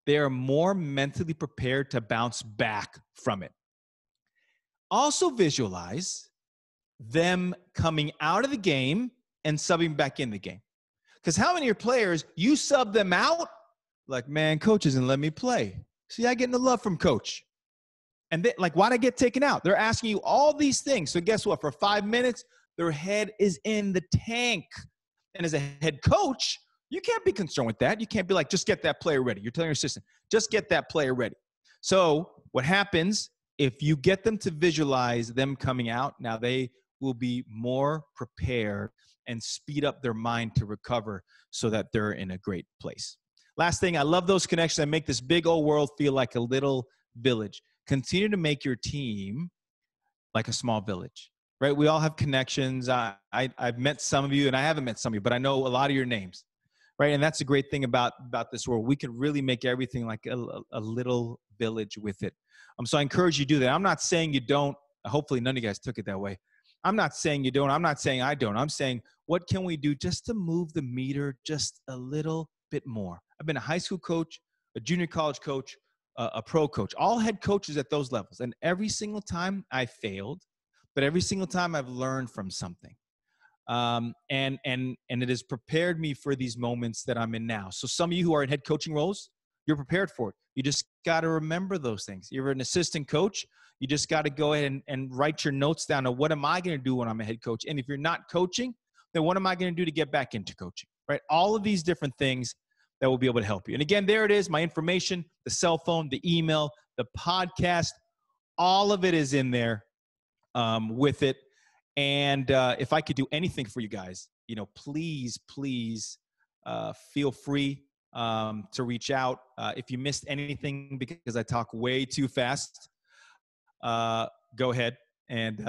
they are more mentally prepared to bounce back from it. Also visualize them coming out of the game and subbing back in the game. Because how many of your players, you sub them out, like, man, coach isn't letting me play. See, I get no love from coach. And they, like, why'd I get taken out? They're asking you all these things. So guess what? For 5 minutes, their head is in the tank. And as a head coach, you can't be concerned with that. You can't be like, just get that player ready. You're telling your assistant, just get that player ready. So what happens, if you get them to visualize them coming out, now they will be more prepared and speed up their mind to recover so that they're in a great place. Last thing, I love those connections that make this big old world feel like a little village. Continue to make your team like a small village, right? We all have connections. I've met some of you, and I haven't met some of you, but I know a lot of your names, right? And that's the great thing about this world. We can really make everything like a little village with it. So I encourage you to do that. I'm not saying you don't. Hopefully none of you guys took it that way. I'm not saying you don't. I'm not saying I don't. I'm saying, what can we do just to move the meter just a little bit more? I've been a high school coach, a junior college coach, a pro coach, all head coaches at those levels. And every single time I failed, but every single time I've learned from something. And it has prepared me for these moments that I'm in now. So some of you who are in head coaching roles, you're prepared for it. You just got to remember those things. You're an assistant coach. You just got to go ahead and write your notes down of what am I going to do when I'm a head coach? And if you're not coaching, then what am I going to do to get back into coaching, right? All of these different things that will be able to help you. And again, there it is, my information, the cell phone, the email, the podcast, all of it is in there with it. And if I could do anything for you guys, please feel free to reach out. If you missed anything because I talk way too fast, go ahead and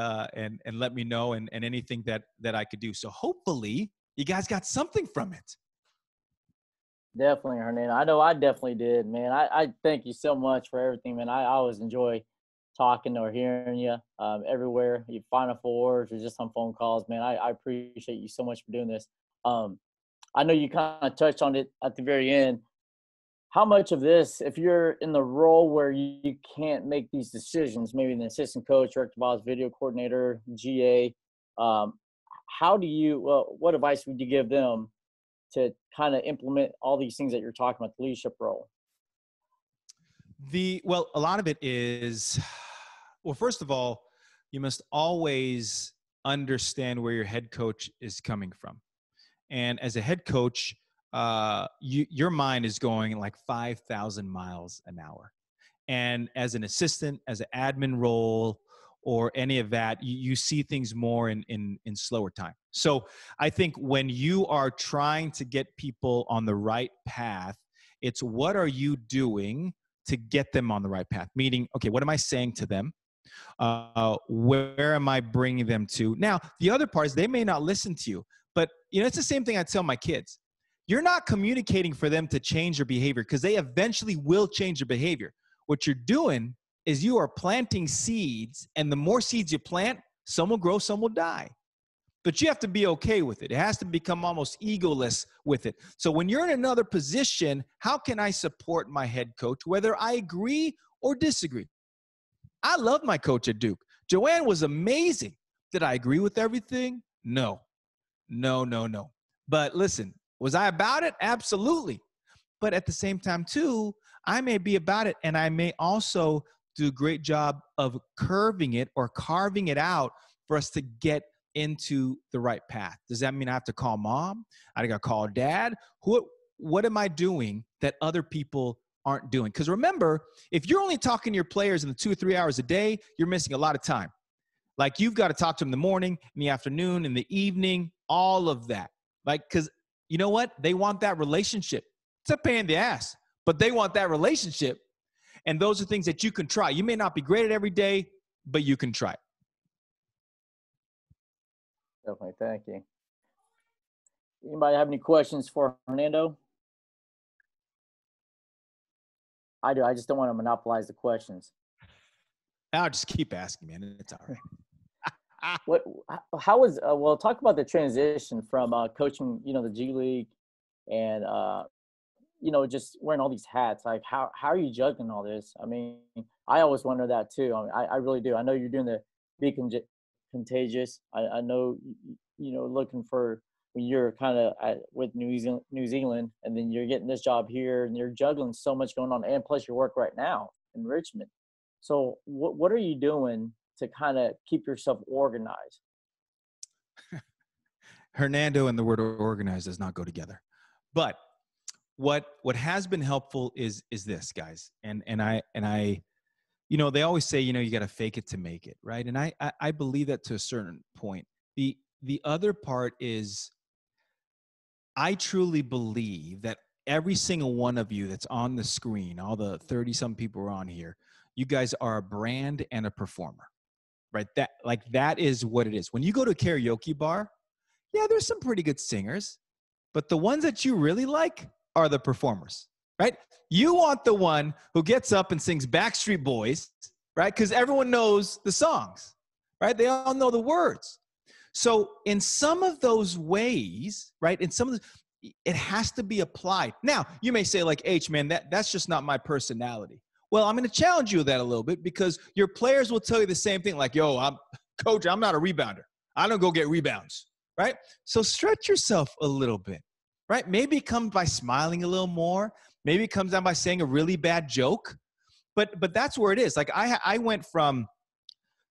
let me know and anything that I could do. So hopefully you guys got something from it.
Definitely, Hernando. I know I definitely did, man. I thank you so much for everything, man. I always enjoy talking or hearing you everywhere, you Final Fours or just on phone calls, man. I appreciate you so much for doing this. I know you kind of touched on it at the very end. How much of this, if you're in the role where you can't make these decisions, maybe an assistant coach, director of ops, video coordinator, GA, how do you, what advice would you give them to kind of implement all these things that you're talking about, the leadership role?
Well, a lot of it is, well, first of all, you must always understand where your head coach is coming from. And as a head coach, your mind is going like 5,000 miles an hour. And as an assistant, as an admin role, or any of that, you see things more in slower time. So I think when you are trying to get people on the right path, it's what are you doing to get them on the right path? Meaning, okay, what am I saying to them? Where am I bringing them to? Now, the other part is they may not listen to you, but it's the same thing I tell my kids. You're not communicating for them to change their behavior because they eventually will change their behavior. What you're doing is you are planting seeds, and the more seeds you plant, some will grow, some will die. But you have to be okay with it. It has to become almost egoless with it. So when you're in another position, how can I support my head coach, whether I agree or disagree? I love my coach at Duke. Joanne was amazing. Did I agree with everything? No. But listen, was I about it? Absolutely. But at the same time, too, I may be about it, and I may also do a great job of curving it or carving it out for us to get into the right path. Does that mean I have to call mom? I got to call dad? What am I doing that other people aren't doing? Because remember, if you're only talking to your players in the 2 or 3 hours a day, you're missing a lot of time. Like, you've got to talk to them in the morning, in the afternoon, in the evening, all of that. Like, because you know what? They want that relationship. It's a pain in the ass, but they want that relationship. And those are things that you can try. You may not be great at every day, but you can try.
Definitely. Thank you. Anybody have any questions for Hernando? I do. I just don't want to monopolize the questions.
I'll just keep asking, man. It's all right.
How was, well, talk about the transition from coaching, the G League and, just wearing all these hats. Like, how are you juggling all this? I mean, I always wonder that too. I mean, I really do. I know you're doing the Be Contagious. I know, looking for when you're kind of with New Zealand, and then you're getting this job here, and you're juggling so much going on, and plus your work right now in Richmond. So what are you doing to kind of keep yourself organized?
Hernando and the word organized does not go together. But what has been helpful is this, guys. And I they always say, you got to fake it to make it, right? And I believe that to a certain point. The other part is I truly believe that every single one of you that's on the screen, all the 30-some people are on here, you guys are a brand and a performer, right? That is what it is. When you go to a karaoke bar, yeah, there's some pretty good singers, But the ones that you really like are the performers, right? You want the one who gets up and sings Backstreet Boys, right? Because everyone knows the songs, right? They all know the words. So in some of those ways, right, it has to be applied. Now, you may say like, H, man, that's just not my personality. Well, I'm going to challenge you with that a little bit because your players will tell you the same thing. Like, yo, coach, I'm not a rebounder. I don't go get rebounds, right? So stretch yourself a little bit, right? Maybe it comes by smiling a little more. Maybe it comes down by saying a really bad joke. But that's where it is. Like I went from,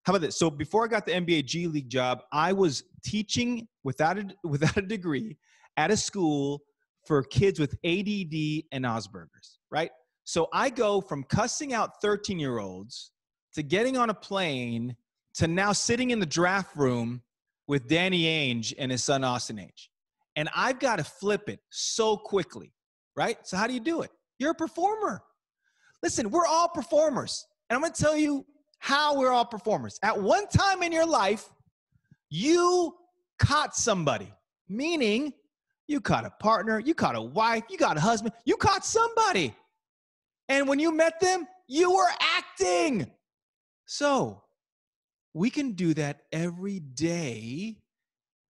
how about this? So before I got the NBA G League job, I was teaching without a degree at a school for kids with ADD and Asperger's, right? So I go from cussing out 13-year-olds to getting on a plane to now sitting in the draft room with Danny Ainge and his son Austin Ainge. And I've got to flip it so quickly, right? So how do you do it? You're a performer. Listen, we're all performers. And I'm going to tell you how we're all performers. At one time in your life, you caught somebody, meaning you caught a partner, you caught a wife, you got a husband, you caught somebody. And when you met them, you were acting. So we can do that every day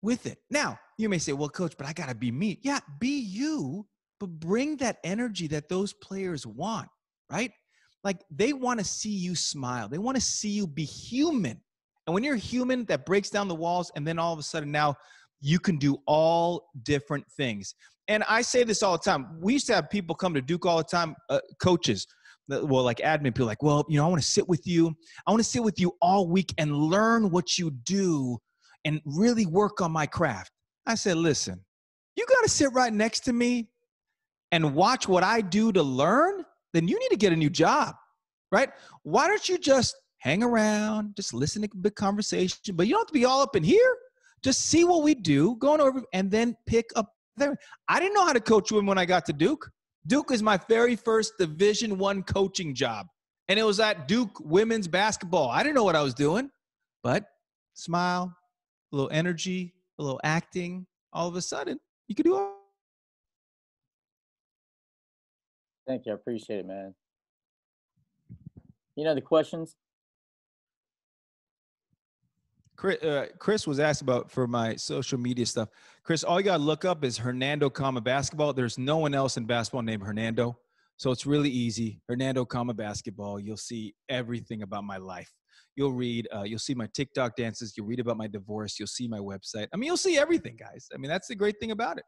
with it. Now, you may say, well, coach, but I got to be me. Yeah, be you, but bring that energy that those players want, right? Like they want to see you smile. They want to see you be human. And when you're human, that breaks down the walls. And then all of a sudden now you can do all different things. And I say this all the time. We used to have people come to Duke all the time, coaches, well, like admin people like, well, I want to sit with you. I want to sit with you all week and learn what you do and really work on my craft. I said, listen, you got to sit right next to me and watch what I do to learn. Then you need to get a new job, right? Why don't you just hang around, just listen to the conversation, but you don't have to be all up in here. Just see what we do, going over, and then pick up there. I didn't know how to coach women when I got to Duke. Duke is my very first Division I coaching job, and it was at Duke women's basketball. I didn't know what I was doing, but smile, a little energy, a little acting, all of a sudden, you could do all.
Thank you. I appreciate it, man. The questions?
Chris was asked about for my social media stuff. Chris, all you got to look up is Hernando, basketball. There's no one else in basketball named Hernando. So it's really easy. Hernando, basketball. You'll see everything about my life. You'll read, you'll see my TikTok dances. You'll read about my divorce. You'll see my website. I mean, you'll see everything, guys. I mean, that's the great thing about it.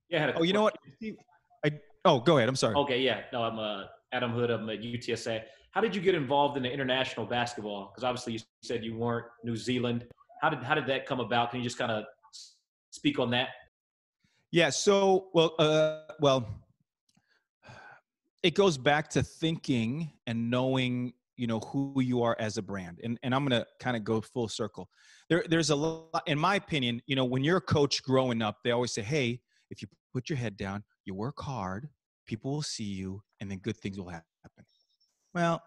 Yeah.
Oh, you know what? Go ahead. I'm sorry.
Okay. Yeah. No, I'm Adam Hood. I'm at UTSA. How did you get involved in the international basketball? Because obviously you said you weren't New Zealand. How did that come about? Can you just kind of speak on that?
Yeah. So, well, it goes back to thinking and knowing, who you are as a brand. And I'm going to kind of go full circle. There's a lot, in my opinion, when you're a coach growing up, they always say, hey, if you put your head down, you work hard, people will see you, and then good things will happen. Well,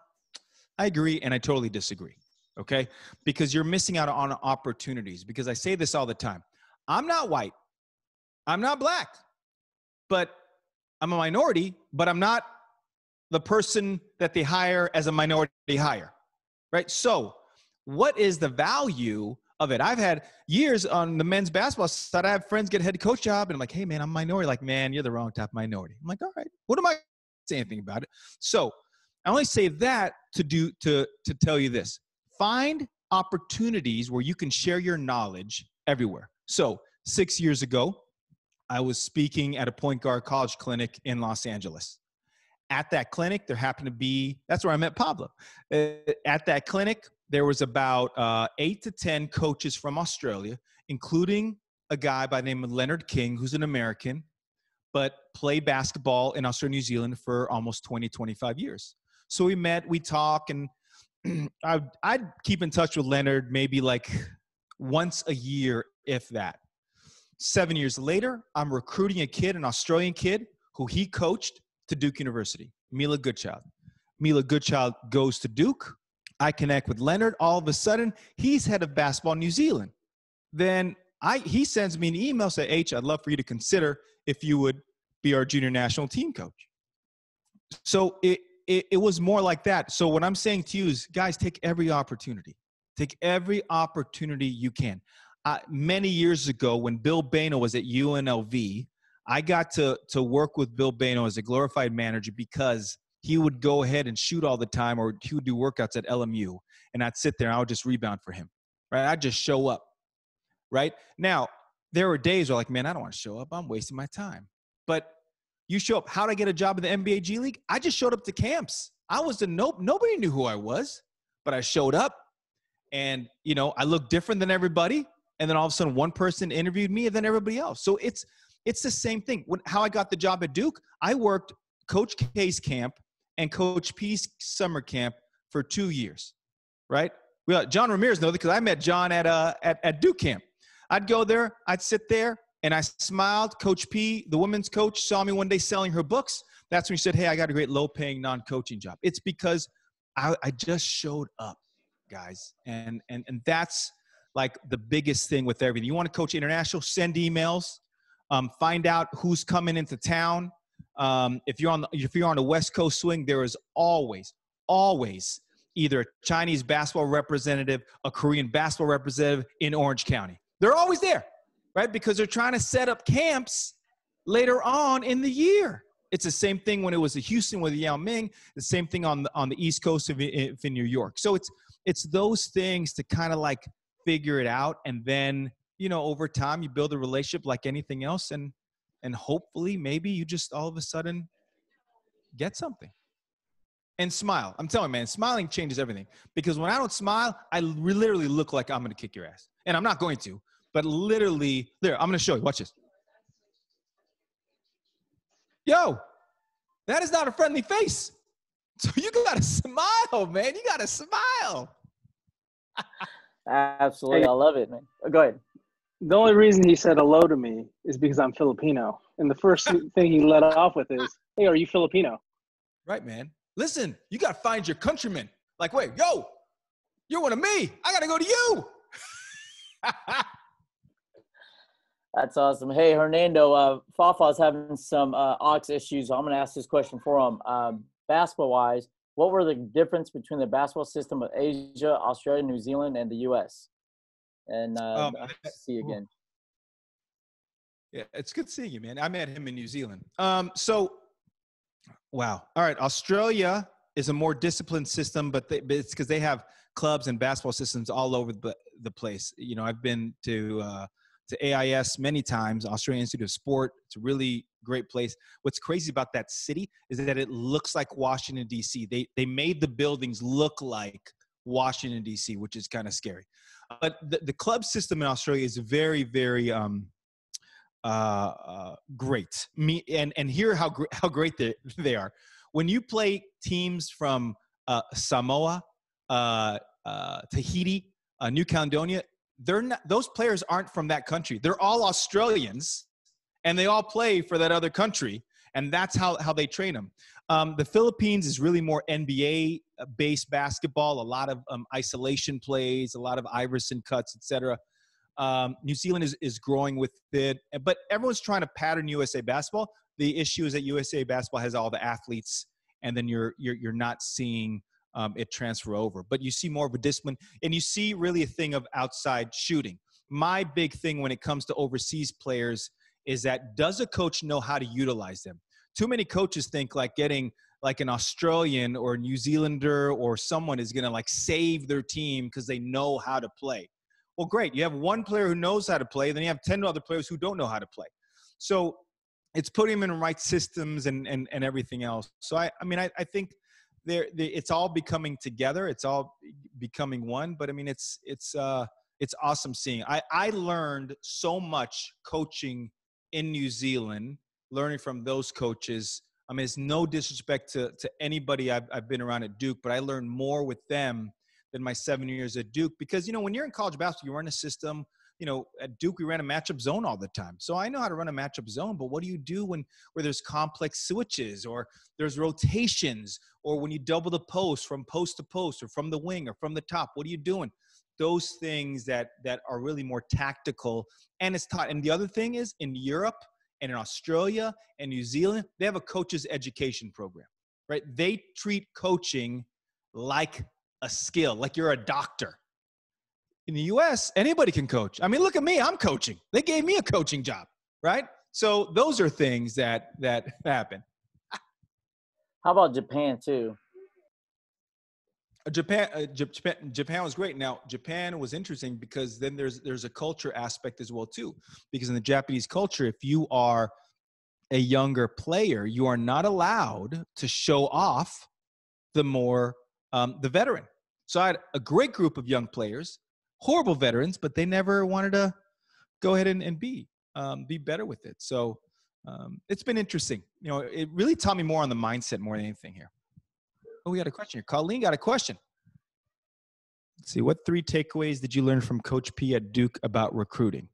I agree, and I totally disagree, okay? Because you're missing out on opportunities. Because I say this all the time. I'm not white. I'm not black. But I'm a minority, but I'm not the person that they hire as a minority hire, right? So what is the value of it? I've had years on the men's basketball side. I have friends get a head coach job, and I'm like, hey, man, I'm a minority. Like, man, you're the wrong type of minority. I'm like, all right, what am I saying anything about it? So I only say that to tell you this. Find opportunities where you can share your knowledge everywhere. So 6 years ago, I was speaking at a point guard college clinic in Los Angeles. At that clinic, there happened to be, that's where I met Pablo. At that clinic, there was about 8 to 10 coaches from Australia, including a guy by the name of Leonard King, who's an American, but played basketball in Australia, New Zealand for almost 20, 25 years. So we met, we talk, and I'd keep in touch with Leonard maybe like once a year, if that. 7 years later, I'm recruiting a kid, an Australian kid, who he coached to Duke University, Mila Goodchild. Mila Goodchild goes to Duke. I connect with Leonard. All of a sudden, he's head of basketball in New Zealand. then he sends me an email, say, H, I'd love for you to consider if you would be our junior national team coach. So it was more like that. So what I'm saying to you is, guys, take every opportunity. Take every opportunity you can. Many years ago, when Bill Bano was at UNLV, I got to work with Bill Bano as a glorified manager because he would go ahead and shoot all the time, or he would do workouts at LMU, and I'd sit there and I would just rebound for him, right? I'd just show up, right? Now, there were days where like, man, I don't want to show up. I'm wasting my time. But you show up. How'd I get a job in the NBA G League? I just showed up to camps. I was the nope. Nobody knew who I was, but I showed up, and, you know, I looked different than everybody. And then all of a sudden one person interviewed me and then everybody else. So it's the same thing. How I got the job at Duke, I worked Coach K's camp and Coach P's summer camp for 2 years, right? John Ramirez knows because I met John at Duke camp. I'd go there, I'd sit there, and I smiled. Coach P, the women's coach, saw me one day selling her books. That's when he said, hey, I got a great low-paying, non-coaching job. It's because I just showed up, guys. And that's like the biggest thing with everything. You want to coach international, send emails, find out who's coming into town. If you're on the West Coast swing, there is always either a Chinese basketball representative, a Korean basketball representative in Orange County. They're always there, right? Because they're trying to set up camps later on in the year. It's the same thing when it was in Houston with Yao Ming, the same thing on the East Coast of in New York. So it's those things to kind of like figure it out. And then, you know, over time you build a relationship like anything else. And hopefully maybe you just all of a sudden get something. And smile. I'm telling you, man, smiling changes everything. Because when I don't smile, I literally look like I'm going to kick your ass. And I'm not going to, but literally, there, I'm going to show you. Watch this. Yo, that is not a friendly face. So you got to smile, man. You got to smile.
Absolutely. I love it, man. Go ahead.
The only reason he said hello to me is because I'm Filipino. And the first thing he let off with is, hey, are you Filipino?
Right, man. Listen, you got to find your countrymen. Like, wait, yo, you're one of me. I got to go to you.
That's awesome. Hey, Hernando, Fafa's having some aux issues. I'm going to ask this question for him. Basketball-wise, what were the difference between the basketball system of Asia, Australia, New Zealand, and the U.S.? And nice to see you again.
Yeah, it's good seeing you, man. I met him in New Zealand. Wow. All right. Australia is a more disciplined system, but it's because they have clubs and basketball systems all over the place. You know, I've been to AIS many times, Australian Institute of Sport. It's a really great place. What's crazy about that city is that it looks like Washington, D.C. They made the buildings look like Washington, D.C., which is kind of scary. But the club system in Australia is very, very great. And hear how great they are. When you play teams from Samoa, Tahiti, New Caledonia, those players aren't from that country. They're all Australians, and they all play for that other country, and that's how they train them. The Philippines is really more NBA-based basketball, a lot of isolation plays, a lot of Iverson cuts, etc. New Zealand is growing with it, but everyone's trying to pattern USA basketball. The issue is that USA basketball has all the athletes, and then you're not seeing it transfer over. But you see more of a discipline, and you see really a thing of outside shooting. My big thing when it comes to overseas players is that does a coach know how to utilize them? Too many coaches think like getting like an Australian or a New Zealander or someone is going to like save their team because they know how to play. Well, great. You have one player who knows how to play, then you have 10 other players who don't know how to play. So it's putting them in the right systems and everything else. So I mean, I think it's all becoming together. It's all becoming one. But I mean, it's awesome seeing. I learned so much coaching in New Zealand, learning from those coaches. I mean, it's no disrespect to anybody I've been around at Duke, but I learned more with them than my 7 years at Duke. Because, you know, when you're in college basketball, you run a system. You know, at Duke, we ran a matchup zone all the time. So I know how to run a matchup zone, but what do you do where there's complex switches or there's rotations or when you double the post from post to post or from the wing or from the top? What are you doing? those things that are really more tactical, and it's taught. And the other thing is, in Europe and in Australia and New Zealand, they have a coach's education program, right? They treat coaching like a skill, like you're a doctor. In the US, anybody can coach. I mean, look at me, I'm coaching. They gave me a coaching job, right? So those are things that happen.
How about Japan too?
Japan was great. Now, Japan was interesting because then there's a culture aspect as well too. Because in the Japanese culture, if you are a younger player, you are not allowed to show off the veteran. So I had a great group of young players, horrible veterans, but they never wanted to go ahead and be better with it. So it's been interesting. You know, it really taught me more on the mindset more than anything here. Oh, we got a question here. Colleen got a question. Let's see. What 3 takeaways did you learn from Coach P at Duke about recruiting?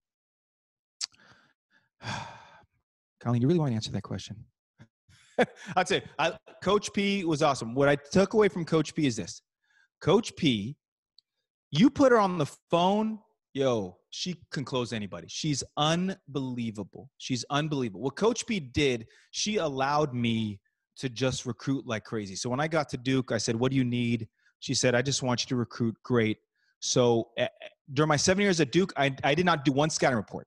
Colleen, you really want to answer that question? I'd say Coach P was awesome. What I took away from Coach P is this. Coach P, you put her on the phone, yo, she can close anybody. She's unbelievable. She's unbelievable. What Coach P did, she allowed me to just recruit like crazy. So when I got to Duke, I said, what do you need? She said, I just want you to recruit. Great. So during my 7 years at Duke, I did not do one scouting report.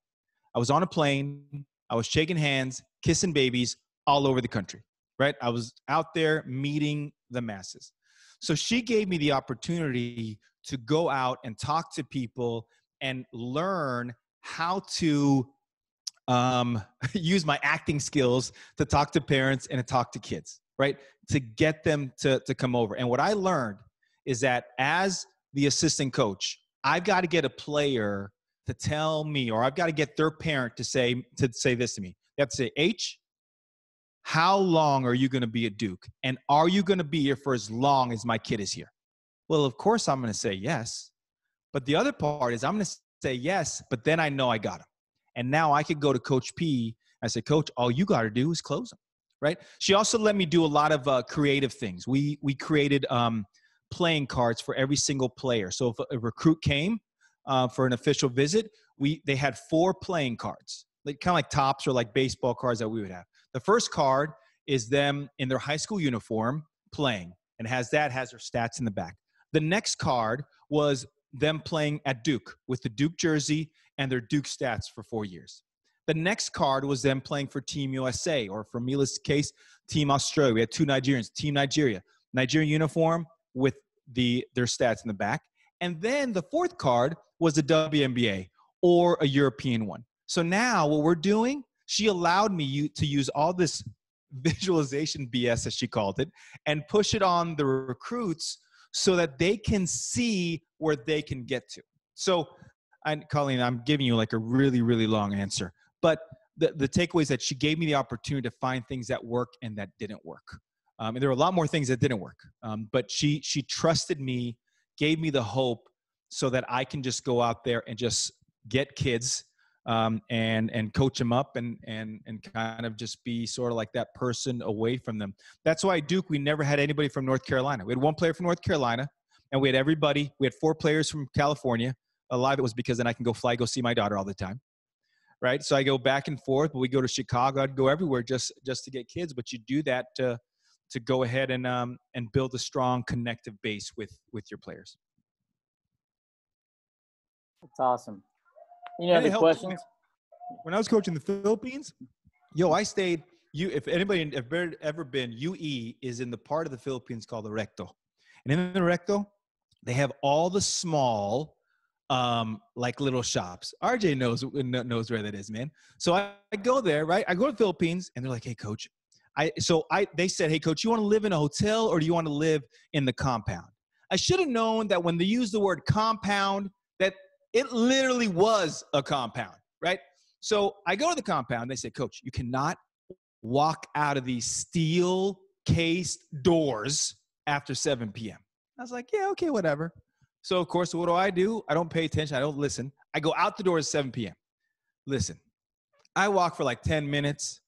I was on a plane. I was shaking hands, kissing babies all over the country, right? I was out there meeting the masses. So she gave me the opportunity to go out and talk to people and learn how to use my acting skills to talk to parents and to talk to kids, right? To get them to come over. And what I learned is that as the assistant coach, I've got to get a player to tell me, or I've got to get their parent to say this to me. They have to say, H, how long are you going to be at Duke? And are you going to be here for as long as my kid is here? Well, of course I'm going to say yes. But the other part is I'm going to say yes, but then I know I got him. And now I could go to Coach P and say, Coach, all you got to do is close him, right? She also let me do a lot of creative things. We created playing cards for every single player. So if a recruit came for an official visit, they had 4 playing cards, like kind of like tops or like baseball cards that we would have. The first card is them in their high school uniform playing, and has their stats in the back. The next card was them playing at Duke with the Duke jersey and their Duke stats for 4 years. The next card was them playing for Team USA, or for Mila's case, Team Australia. We had 2 Nigerians, Team Nigeria. Nigerian uniform with their stats in the back. And then the 4th card was a WNBA or a European one. So now what we're doing, she allowed me to use all this visualization BS, as she called it, and push it on the recruits so that they can see where they can get to. So, Colleen, I'm giving you like a really, really long answer. But the takeaway is that she gave me the opportunity to find things that work and that didn't work. And there were a lot more things that didn't work. But she trusted me, gave me the hope so that I can just go out there and just get kids and coach them up and kind of just be sort of like that person away from them. That's why at Duke, we never had anybody from North Carolina. We had 1 player from North Carolina, and we had everybody. We had 4 players from California. A lot of it was because then I can go see my daughter all the time, right? So I go back and forth, but we go to Chicago. I'd go everywhere just to get kids. But you do that to go ahead and build a strong connective base with your players.
That's awesome. Any other questions?
When I was coaching the Philippines, I stayed. If anybody have ever been, UE is in the part of the Philippines called the Recto, and in the Recto, they have all the small, like little shops. RJ knows where that is, man. So I go there, right? I go to the Philippines, and they're like, "Hey, coach." They said, "Hey, coach, you want to live in a hotel or do you want to live in the compound?" I should have known that when they use the word compound, that it literally was a compound, right? So I go to the compound. They say, "Coach, you cannot walk out of these steel-cased doors after 7 p.m. I was like, "Yeah, okay, whatever." So, of course, what do? I don't pay attention. I don't listen. I go out the door at 7 p.m. Listen, I walk for like 10 minutes.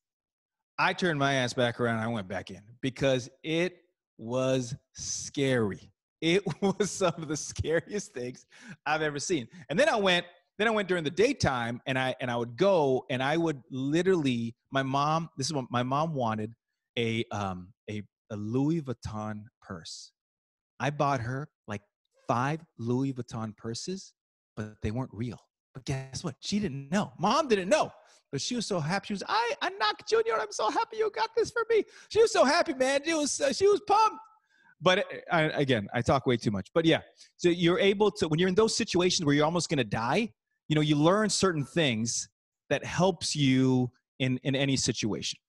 I turned my ass back around and I went back in because it was scary. It was some of the scariest things I've ever seen. And then I went during the daytime, and I would go, and I would literally, my mom, this is what my mom wanted, a Louis Vuitton purse. I bought her like 5 Louis Vuitton purses, but they weren't real. But guess what? She didn't know. Mom didn't know. But she was so happy. She was, I knocked Junior. I'm so happy you got this for me. She was so happy, man. She was pumped. But again, I talk way too much. But yeah, so you're able to, when you're in those situations where you're almost going to die, you know, you learn certain things that helps you in any situation.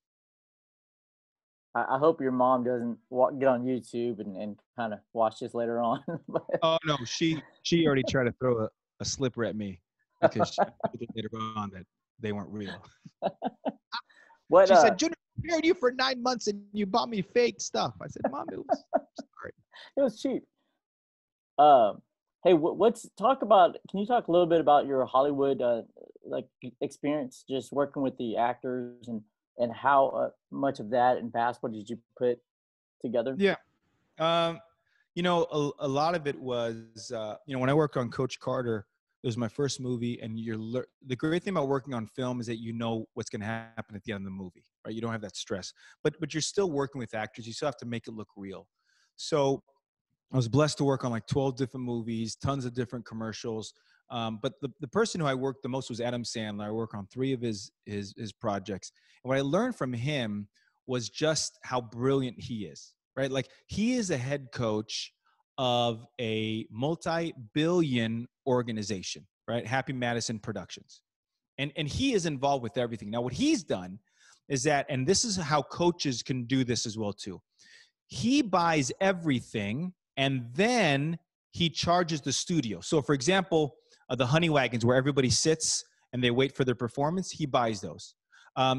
I hope your mom doesn't get on YouTube and kind of watch this later on.
Oh no, she already tried to throw a slipper at me because she knew later on that they weren't real. She said, Junior, I married you for 9 months and you bought me fake stuff. I said, Mom, it was sorry.
It was cheap. Hey, can you talk a little bit about your Hollywood like experience, just working with the actors and how much of that in basketball did you put together?
Yeah. You know, a lot of it was, you know, when I worked on Coach Carter, it was my first movie, and the great thing about working on film is that you know what's going to happen at the end of the movie, right? You don't have that stress, but you're still working with actors. You still have to make it look real. So I was blessed to work on like 12 different movies, tons of different commercials. But the person who I worked the most was Adam Sandler. I worked on 3 of his projects. And what I learned from him was just how brilliant he is, right? Like, he is a head coach of a multi-billion organization, right? Happy Madison Productions. And he is involved with everything. Now, what he's done is that, and this is how coaches can do this as well too. He buys everything, and then he charges the studio. So for example, the honey wagons where everybody sits and they wait for their performance, he buys those.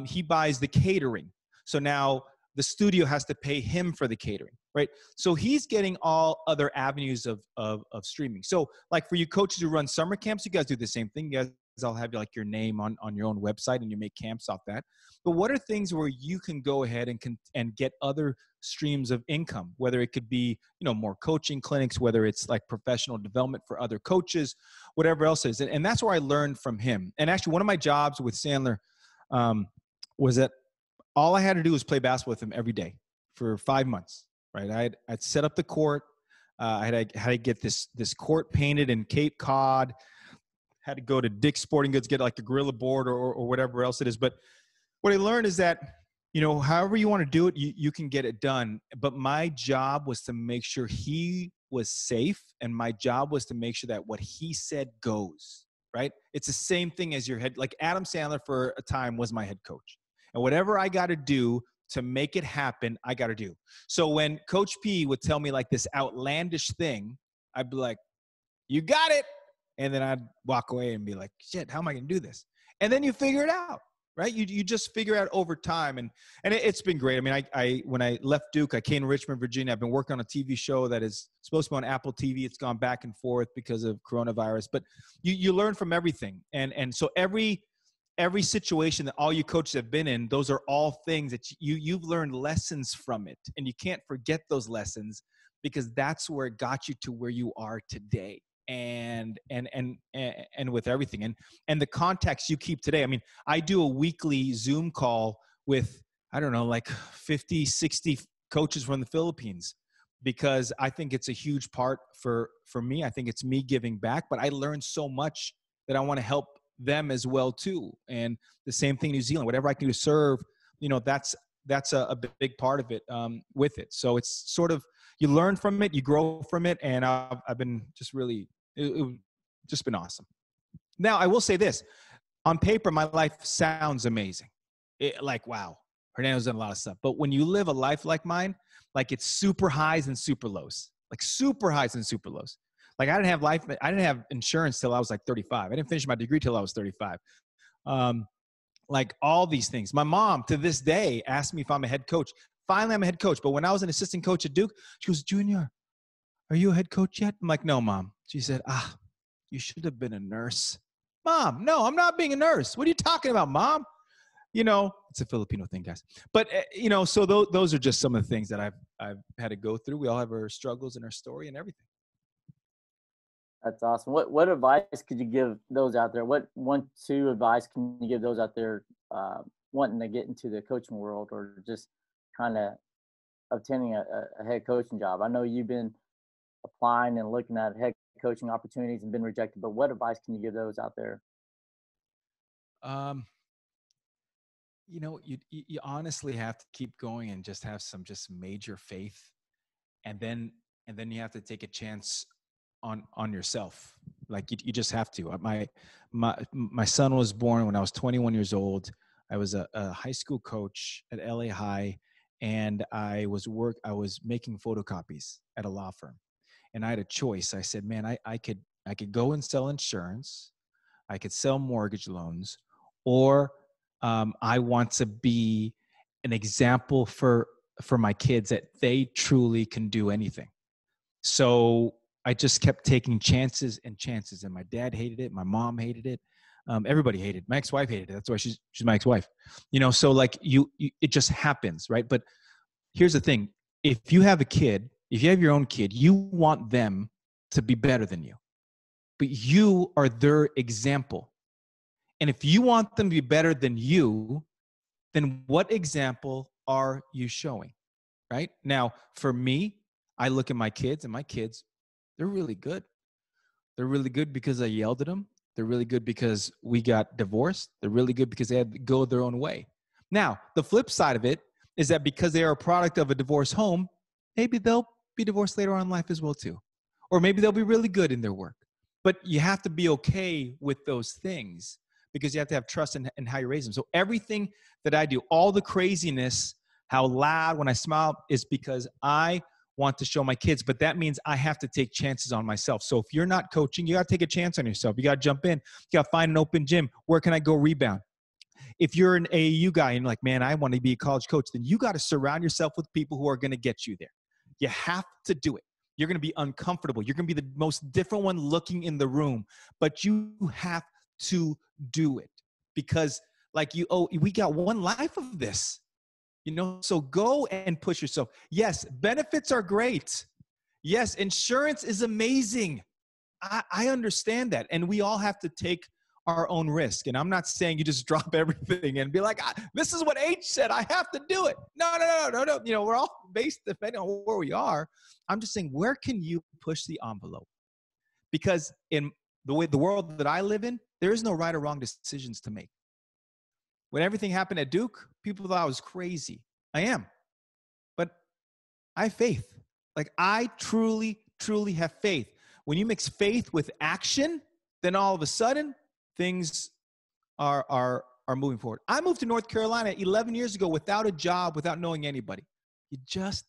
He buys the catering. So now the studio has to pay him for the catering, right? So he's getting all other avenues of streaming. So like for you coaches who run summer camps, you guys do the same thing. You guys all have like your name on your own website and you make camps off that. But what are things where you can go ahead and get other streams of income, whether it could be, you know, more coaching clinics, whether it's like professional development for other coaches, whatever else it is. And that's where I learned from him. And actually one of my jobs with Sandler was that all I had to do was play basketball with him every day for 5 months, right? I'd set up the court. I had to get this court painted in Cape Cod. Had to go to Dick's Sporting Goods, get like the Gorilla board or whatever else it is. But what I learned is that, you know, however you want to do it, you can get it done. But my job was to make sure he was safe, and my job was to make sure that what he said goes, right? It's the same thing as your head. Like Adam Sandler for a time was my head coach. And whatever I got to do to make it happen, I got to do. So when Coach P would tell me like this outlandish thing, I'd be like, you got it. And then I'd walk away and be like, shit, how am I going to do this? And then you figure it out, right? You just figure out over time. And it's been great. I mean, I when I left Duke, I came to Richmond, Virginia. I've been working on a TV show that is supposed to be on Apple TV. It's gone back and forth because of coronavirus. But you learn from everything. And so every situation that all you coaches have been in, those are all things that you've learned lessons from it. And you can't forget those lessons because that's where it got you to where you are today. And with everything and the contacts you keep today. I mean, I do a weekly Zoom call with, I don't know, like 50, 60 coaches from the Philippines, because I think it's a huge part for me. I think it's me giving back, but I learned so much that I want to help them as well too. And the same thing, New Zealand, whatever I can do to serve, you know, that's a big part of it with it. So it's sort of, you learn from it, you grow from it. And I've been just really, it's just been awesome. Now I will say this, on paper, my life sounds amazing. Like, wow, Hernando's done a lot of stuff. But when you live a life like mine, like it's super highs and super lows, like super highs and super lows. Like I didn't have insurance till I was like 35. I didn't finish my degree till I was 35. Like all these things. My mom to this day asked me if I'm a head coach. Finally, I'm a head coach. But when I was an assistant coach at Duke, she goes, Junior, are you a head coach yet? I'm like, no, Mom. She said, you should have been a nurse. Mom, no, I'm not being a nurse. What are you talking about, Mom? You know, it's a Filipino thing, guys. But, you know, so those are just some of the things that I've had to go through. We all have our struggles and our story and everything.
That's awesome. What advice could you give those out there? What 1-2 advice can you give those out there wanting to get into the coaching world or just kind of obtaining a head coaching job? I know you've been applying and looking at head coaching opportunities and been rejected, but what advice can you give those out there?
You know, you honestly have to keep going and just have some just major faith, and then you have to take a chance on yourself. Like you just have to. My son was born when I was 21 years old. I was a high school coach at LA High, and I was making photocopies at a law firm, and I had a choice. I said, man, I could go and sell insurance, I could sell mortgage loans, or I want to be an example for my kids that they truly can do anything. So I just kept taking chances and chances, and my dad hated it. My mom hated it. Everybody hated it. My ex-wife hated it. That's why she's my ex-wife. You know, so like it just happens, right? But here's the thing. If you have a kid, if you have your own kid, you want them to be better than you. But you are their example. And if you want them to be better than you, then what example are you showing, right? Now, for me, I look at my kids, and my kids, they're really good. They're really good because I yelled at them. They're really good because we got divorced. They're really good because they had to go their own way. Now, the flip side of it is that because they are a product of a divorced home, maybe they'll be divorced later on in life as well too. Or maybe they'll be really good in their work. But you have to be okay with those things, because you have to have trust in how you raise them. So everything that I do, all the craziness, how loud when I smile, is because I want to show my kids. But that means I have to take chances on myself. So if you're not coaching, you got to take a chance on yourself. You got to jump in. You got to find an open gym. Where can I go rebound? If you're an AAU guy and like, man, I want to be a college coach, then you got to surround yourself with people who are going to get you there. You have to do it. You're going to be uncomfortable. You're going to be the most different one looking in the room, but you have to do it, because like we got one life of this, you know, so go and push yourself. Yes, benefits are great. Yes, insurance is amazing. I understand that. And we all have to take our own risk. And I'm not saying you just drop everything and be like, this is what H said, I have to do it. No. You know, we're all based depending on where we are. I'm just saying, where can you push the envelope? Because in the world that I live in, there is no right or wrong decisions to make. When everything happened at Duke, people thought I was crazy. I am. But I have faith. Like, I truly, truly have faith. When you mix faith with action, then all of a sudden, things are moving forward. I moved to North Carolina 11 years ago without a job, without knowing anybody. You just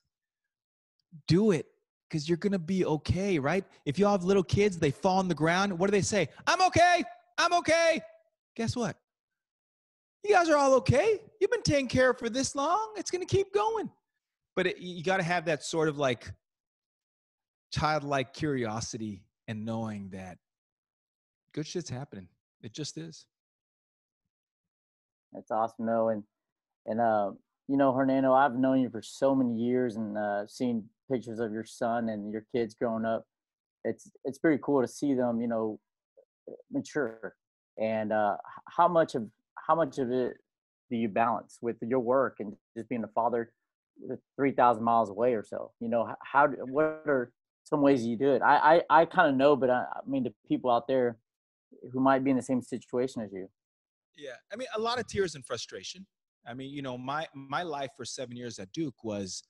do it, because you're going to be okay, right? If you all have little kids, they fall on the ground. What do they say? I'm okay. I'm okay. Guess what? You guys are all okay. You've been taken care of for this long. It's going to keep going. But you got to have that sort of like childlike curiosity and knowing that good shit's happening. It just is.
That's awesome, though. And you know, Hernando, I've known you for so many years and seen pictures of your son and your kids growing up. It's pretty cool to see them, you know, mature. And how much of it do you balance with your work and just being a father 3,000 miles away or so? You know, what are some ways you do it? I kind of know, but I mean, the people out there who might be in the same situation as you.
Yeah. I mean, a lot of tears and frustration. I mean, you know, my life for 7 years at Duke was,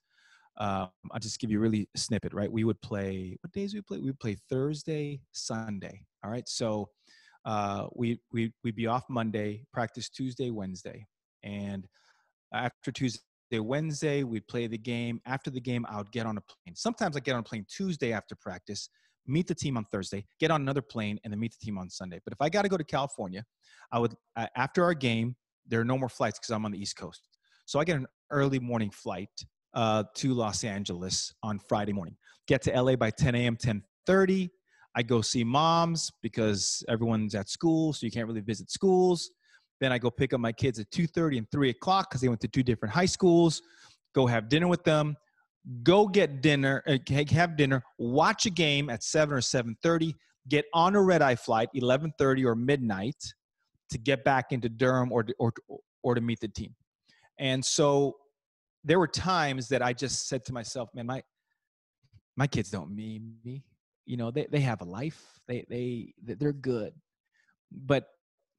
I'll just give you a really snippet, right? We would play, what days we play? We would play Thursday, Sunday. All right. So we'd be off Monday, practice Tuesday, Wednesday. And after Tuesday, Wednesday, we'd play the game. After the game, I would get on a plane. Sometimes I get on a plane Tuesday after practice, meet the team on Thursday, get on another plane, and then meet the team on Sunday. But if I got to go to California, I would, after our game, there are no more flights because I'm on the East Coast. So I get an early morning flight to Los Angeles on Friday morning. Get to LA by 10 a.m., 10:30. I go see moms because everyone's at school, so you can't really visit schools. Then I go pick up my kids at 2:30 and 3 o'clock because they went to two different high schools. Go have dinner with them. go get dinner, have dinner, watch a game at 7 or 7:30, get on a red-eye flight, 11:30 or midnight, to get back into Durham or to meet the team. And so there were times that I just said to myself, man, my kids don't need me. You know, they have a life. They're good. But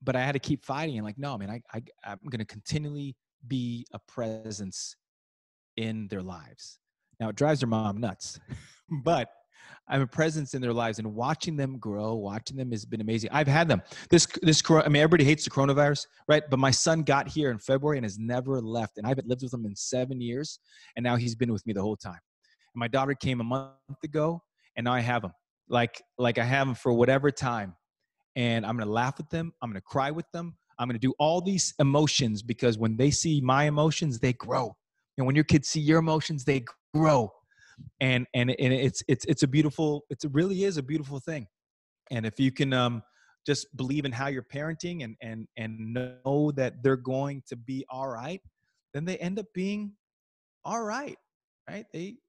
I had to keep fighting and like, no, man, I'm going to continually be a presence in their lives. Now it drives their mom nuts, but I'm a presence in their lives, and watching them grow, watching them has been amazing. I've had them. I mean, everybody hates the coronavirus, right? But my son got here in February and has never left. And I haven't lived with him in 7 years. And now he's been with me the whole time. And my daughter came a month ago, and now I have him. Like I have him for whatever time. And I'm going to laugh with them. I'm going to cry with them. I'm going to do all these emotions, because when they see my emotions, they grow. And when your kids see your emotions, they grow. And it's a beautiful, it really is a beautiful thing. And if you can just believe in how you're parenting and know that they're going to be all right, then they end up being all right. Right?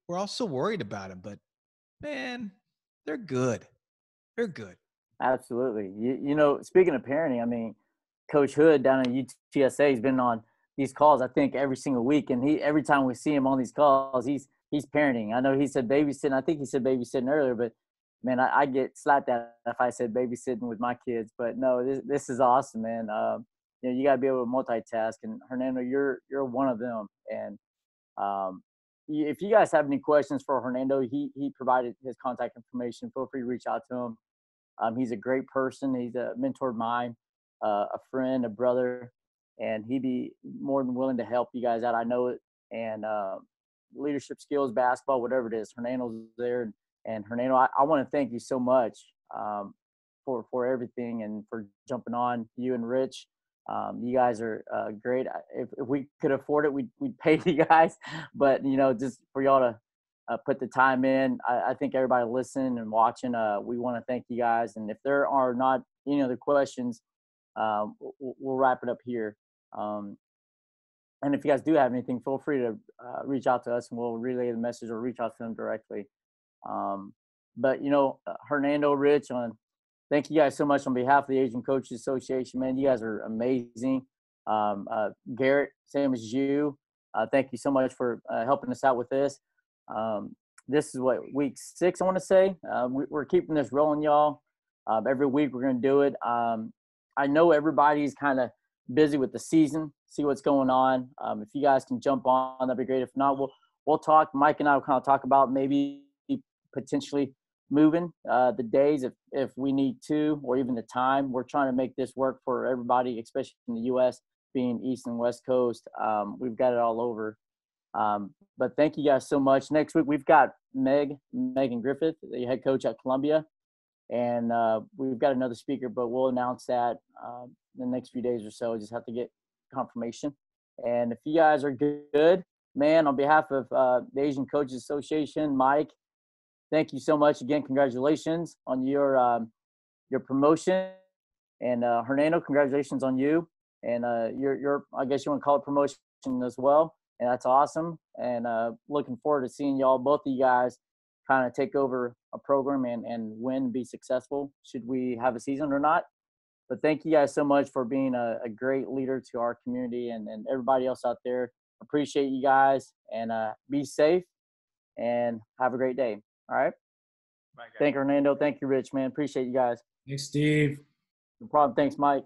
We're all so worried about them, but man, they're good. They're good.
Absolutely. You know, speaking of parenting, I mean, Coach Hood down at UTSA, he's been on these calls, I think, every single week. And every time we see him on these calls, he's parenting. I know he said babysitting. I think he said babysitting earlier, but man, I get slapped at if I said babysitting with my kids. But no, this is awesome, man. You know, you gotta be able to multitask. And Hernando, you're one of them. And if you guys have any questions for Hernando, he provided his contact information. Feel free to reach out to him. He's a great person. He's a mentor of mine, a friend, a brother, and he'd be more than willing to help you guys out. I know it. And leadership skills, basketball, whatever it is, Hernando's there. And Hernando, I want to thank you so much for everything and for jumping on. You and Rich, you guys are great. If we could afford it, we'd pay you guys. But, you know, just for y'all to put the time in. I think everybody listening and watching, we want to thank you guys. And if there are not any other questions, we'll wrap it up here. And if you guys do have anything, feel free to reach out to us and we'll relay the message or reach out to them directly. But, you know, Hernando, Rich, thank you guys so much on behalf of the Asian Coaches Association, man. You guys are amazing. Garrett, same as you. Thank you so much for helping us out with this. This is week 6, I want to say. We're keeping this rolling, y'all. Every week we're going to do it. I know everybody's kind of busy with the season, see what's going on. If you guys can jump on, that'd be great. If not, we'll talk. Mike and I will kind of talk about maybe potentially moving the days if we need to, or even the time. We're trying to make this work for everybody, especially in the U.S., being East and West Coast. We've got it all over. But thank you guys so much. Next week, we've got Megan Griffith, the head coach at Columbia. And we've got another speaker, but we'll announce that in the next few days or so. Just have to get confirmation. And if you guys are good, man, on behalf of the Asian Coaches Association, Mike, thank you so much. Again, congratulations on your promotion. And Hernando, congratulations on you. And your I guess you want to call it promotion as well. And that's awesome. And looking forward to seeing y'all, both of you guys, kind of take over a program and win, be successful, should we have a season or not. But thank you guys so much for being a great leader to our community and everybody else out there. Appreciate you guys, and be safe and have a great day. All right. Bye, guys. Thank you, Hernando. Thank you, Rich, man. Appreciate you guys.
Thanks, Steve.
No problem. Thanks, Mike.